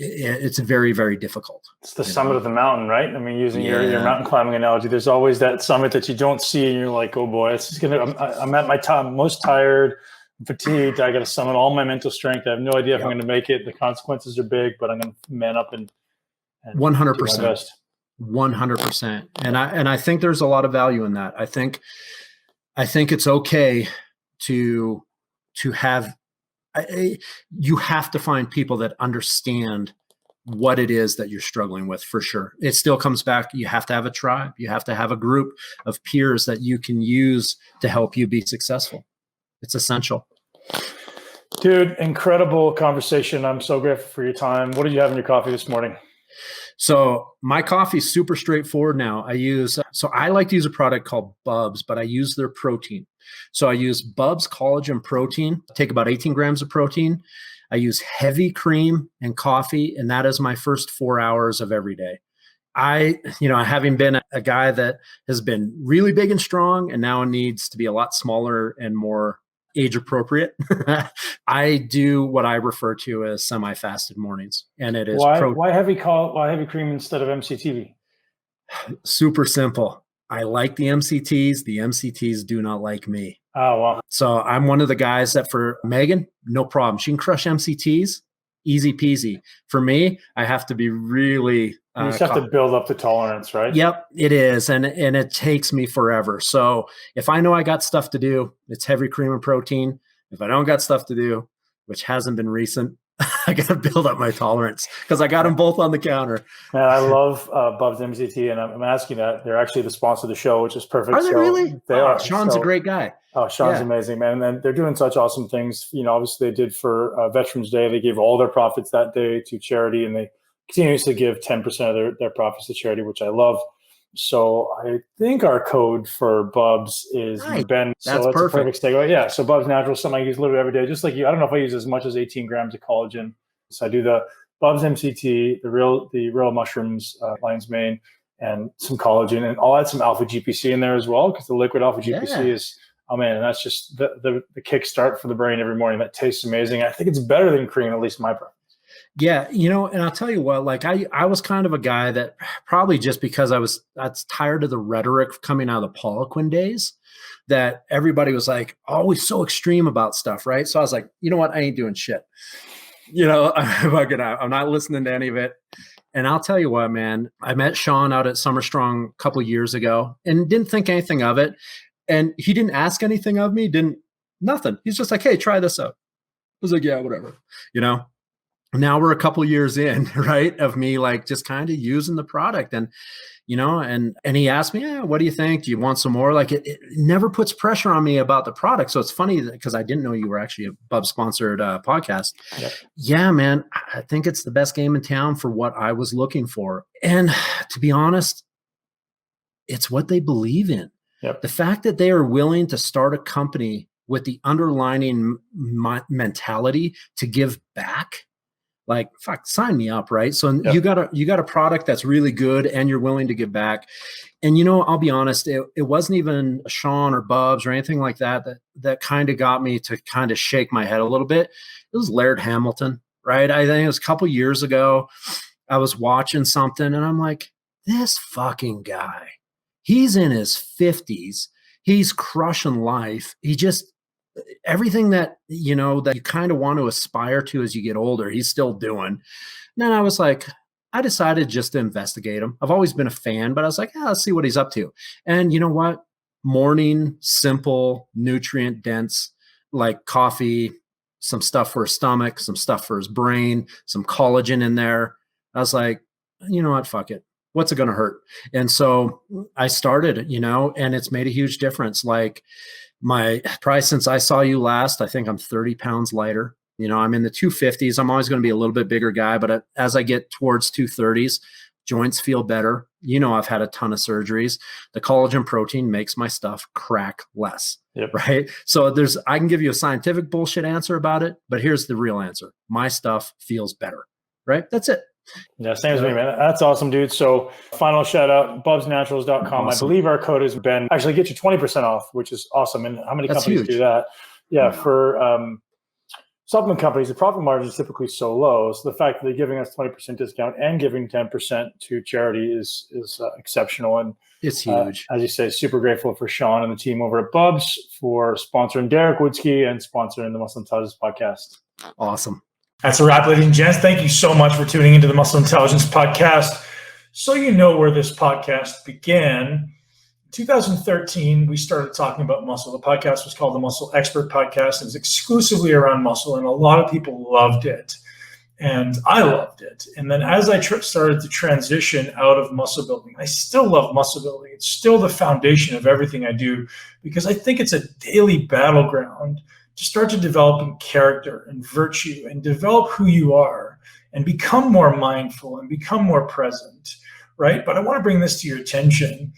Speaker 2: it's very, very difficult.
Speaker 3: It's the summit of the mountain, right? I mean, using your mountain climbing analogy, there's always that summit that you don't see and you're like, oh boy, I'm at my top, most tired, fatigued. I got to summon all my mental strength. I have no idea if I'm going to make it. The consequences are big, but I'm going to man up and
Speaker 2: 100%. 100%. And I think there's a lot of value in that. I think it's okay to have, you have to find people that understand what it is that you're struggling with, for sure. It still comes back. You have to have a tribe. You have to have a group of peers that you can use to help you be successful. It's essential.
Speaker 3: Dude, incredible conversation. I'm so grateful for your time. What did you have in your coffee this morning?
Speaker 2: So my coffee is super straightforward now. I like to use a product called Bubs, but I use their protein. So I use Bubs collagen protein, take about 18 grams of protein. I use heavy cream and coffee, and that is my first 4 hours of every day. Having been a guy that has been really big and strong and now needs to be a lot smaller and more age appropriate, I do what I refer to as semi-fasted mornings. And it is
Speaker 3: why heavy cream instead of MCT?
Speaker 2: Super simple. I like the MCTs. The MCTs do not like me.
Speaker 3: Oh, wow.
Speaker 2: So I'm one of the guys that for Megan, no problem. She can crush MCTs, easy peasy. For me, I have to be really...
Speaker 3: You just have to build up the tolerance, right?
Speaker 2: Yep, it is. And it takes me forever. So if I know I got stuff to do, it's heavy cream and protein. If I don't got stuff to do, which hasn't been recent, I got to build up my tolerance because I got them both on the counter.
Speaker 3: Man, I love Bubs MCT, and I'm asking that. They're actually the sponsor of the show, which is perfect.
Speaker 2: Are they really?
Speaker 3: They are.
Speaker 2: Sean's a great guy.
Speaker 3: Oh, Sean's amazing, man. And they're doing such awesome things. You know, obviously they did for Veterans Day. They gave all their profits that day to charity, and they continuously give 10% of their profits to charity, which I love. So I think our code for Bubs is Ben.
Speaker 2: That's
Speaker 3: so
Speaker 2: perfect.
Speaker 3: A perfect segue. Yeah. So Bubs Natural, something I use literally every day, just like you. I don't know if I use as much as 18 grams of collagen. So I do the Bubs MCT, the real mushrooms, lion's mane, and some collagen, and I'll add some alpha GPC in there as well because the liquid alpha GPC is, oh man, that's just the kickstart for the brain every morning. That tastes amazing. I think it's better than cream, at least my preference.
Speaker 2: Yeah, and I'll tell you what, like I was kind of a guy that probably just because I was tired of the rhetoric coming out of the Poliquin days, that everybody was like always so extreme about stuff, right? So I was like, you know what, I ain't doing shit. I'm not listening to any of it. And I'll tell you what, man, I met Sean out at Summer Strong a couple of years ago and didn't think anything of it. And he didn't ask anything of me, nothing. He's just like, hey, try this out. I was like, yeah, whatever. Now we're a couple of years in, right, of me like just kind of using the product. And and he asked me, what do you think? Do you want some more? Like it never puts pressure on me about the product. So it's funny because I didn't know you were actually a Bub sponsored podcast. Yep. Yeah, man, I think it's the best game in town for what I was looking for. And to be honest, it's what they believe in.
Speaker 3: Yep.
Speaker 2: The fact that they are willing to start a company with the underlining mentality to give back. Like, fuck, sign me up, right? So yep. you got a product that's really good and you're willing to give back. And, I'll be honest, it wasn't even Sean or Bubs or anything like that kind of got me to kind of shake my head a little bit. It was Laird Hamilton, right? I think it was a couple years ago. I was watching something and I'm like, this fucking guy, he's in his 50s. He's crushing life. Everything that you kind of want to aspire to as you get older, he's still doing. And then I was like, I decided just to investigate him. I've always been a fan, but I was like, let's see what he's up to. And you know what? Morning, simple, nutrient dense, like coffee, some stuff for his stomach, some stuff for his brain, some collagen in there. I was like, you know what? Fuck it. What's it going to hurt? And so I started, and it's made a huge difference. Like, probably since I saw you last, I think I'm 30 pounds lighter. I'm in the 250s. I'm always going to be a little bit bigger guy, but as I get towards 230s, joints feel better. I've had a ton of surgeries. The collagen protein makes my stuff crack less.
Speaker 3: Yep.
Speaker 2: Right. So I can give you a scientific bullshit answer about it, but here's the real answer. My stuff feels better. Right. That's it.
Speaker 3: Yeah, same as me, man. That's awesome, dude. So final shout out, bubsnaturals.com. Awesome. I believe our code has been actually get you 20% off, which is awesome. And how many companies do that? Yeah. For supplement companies, the profit margin is typically so low. So the fact that they're giving us 20% discount and giving 10% to charity is exceptional. And
Speaker 2: it's huge.
Speaker 3: As you say, super grateful for Sean and the team over at Bubs for sponsoring Derek Woodske and sponsoring the Muscle Intelligence podcast.
Speaker 2: Awesome.
Speaker 1: That's a wrap, ladies and gents. Thank you so much for tuning into the Muscle Intelligence Podcast. So you know where this podcast began. In 2013, we started talking about muscle. The podcast was called the Muscle Expert Podcast. It was exclusively around muscle, and a lot of people loved it. And I loved it. And then as I started to transition out of muscle building, I still love muscle building. It's still the foundation of everything I do because I think it's a daily battleground to start to develop in character and virtue and develop who you are and become more mindful and become more present, right? But I want to bring this to your attention.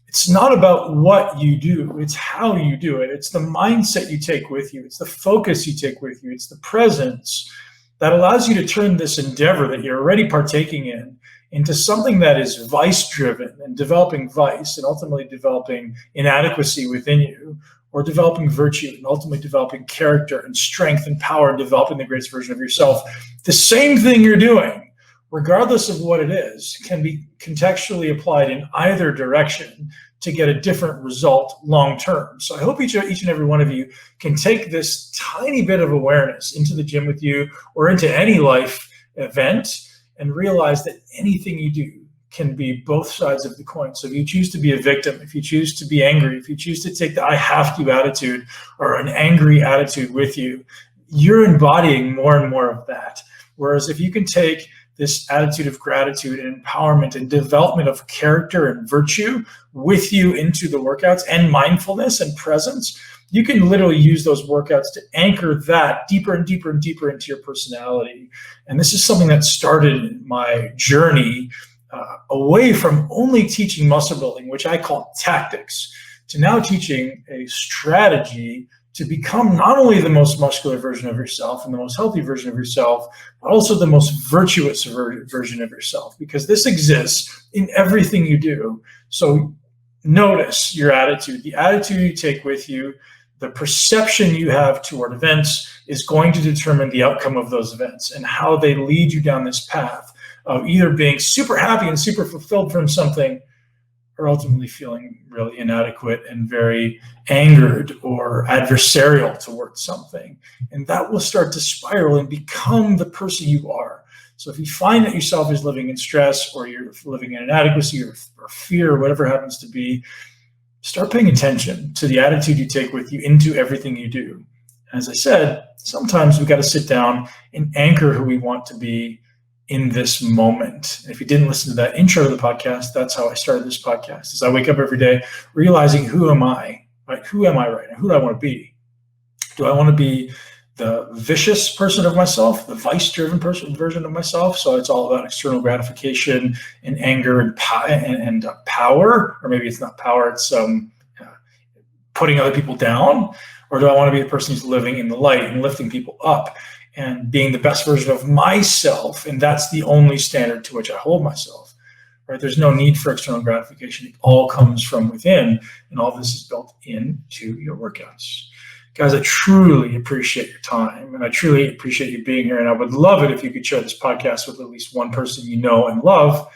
Speaker 1: It's not about what you do. It's how you do it. It's the mindset you take with you. It's the focus you take with you. It's the presence that allows you to turn this endeavor that you're already partaking in into something that is vice-driven and developing vice and ultimately developing inadequacy within you, or developing virtue and ultimately developing character and strength and power and developing the greatest version of yourself. The same thing you're doing, regardless of what it is, can be contextually applied in either direction to get a different result long term. So I hope each and every one of you can take this tiny bit of awareness into the gym with you or into any life event and realize that anything you do can be both sides of the coin. So if you choose to be a victim, if you choose to be angry, if you choose to take the I have to attitude or an angry attitude with you, you're embodying more and more of that. Whereas if you can take this attitude of gratitude and empowerment and development of character and virtue with you into the workouts and mindfulness and presence, you can literally use those workouts to anchor that deeper and deeper and deeper into your personality. And this is something that started my journey away from only teaching muscle building, which I call tactics, to now teaching a strategy to become not only the most muscular version of yourself and the most healthy version of yourself, but also the most virtuous version of yourself, because this exists in everything you do. So notice your attitude, the attitude you take with you, the perception you have toward events is going to determine the outcome of those events and how they lead you down this path of either being super happy and super fulfilled from something are ultimately feeling really inadequate and very angered or adversarial towards something. And that will start to spiral and become the person you are. So if you find that yourself is living in stress, or you're living in inadequacy or fear, or whatever it happens to be, start paying attention to the attitude you take with you into everything you do. As I said, sometimes we got to sit down and anchor who we want to be in this moment. And if you didn't listen to that intro to the podcast, that's how I started this podcast. As I wake up every day realizing, who am I? Right? Who am I right now? Who do I want to be? Do I want to be the vicious person of myself, the vice-driven version of myself? So it's all about external gratification and anger and power, or maybe it's not power, it's putting other people down. Or do I want to be the person who's living in the light and lifting people up and being the best version of myself? And that's the only standard to which I hold myself, right? There's no need for external gratification. It all comes from within, and all this is built into your workouts. Guys, I truly appreciate your time, and I truly appreciate you being here. And I would love it if you could share this podcast with at least one person you know and love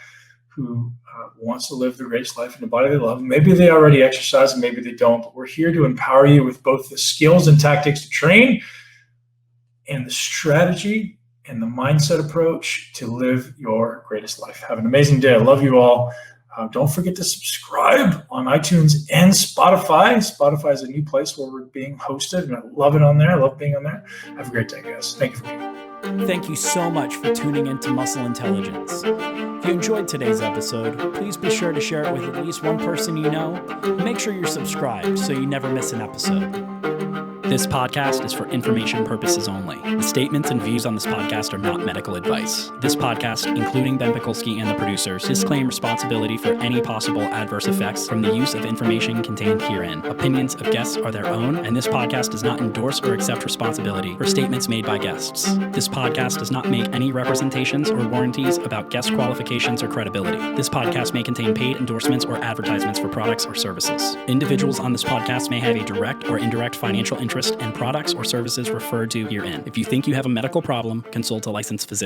Speaker 1: who wants to live the greatest life in the body they love. Maybe they already exercise and maybe they don't, but we're here to empower you with both the skills and tactics to train and the strategy and the mindset approach to live your greatest life. Have an amazing day. I love you all. Don't forget to subscribe on iTunes and Spotify. Spotify is a new place where we're being hosted, and I love it on there. I love being on there. Have a great day, guys. Thank you for being here.
Speaker 4: Thank you so much for tuning into Muscle Intelligence. If you enjoyed today's episode, please be sure to share it with at least one person you know. Make sure you're subscribed so you never miss an episode. This podcast is for information purposes only. The statements and views on this podcast are not medical advice. This podcast, including Ben Pikulski and the producers, disclaim responsibility for any possible adverse effects from the use of information contained herein. Opinions of guests are their own, and this podcast does not endorse or accept responsibility for statements made by guests. This podcast does not make any representations or warranties about guest qualifications or credibility. This podcast may contain paid endorsements or advertisements for products or services. Individuals on this podcast may have a direct or indirect financial interest in products or services referred to herein. If you think you have a medical problem, consult a licensed physician.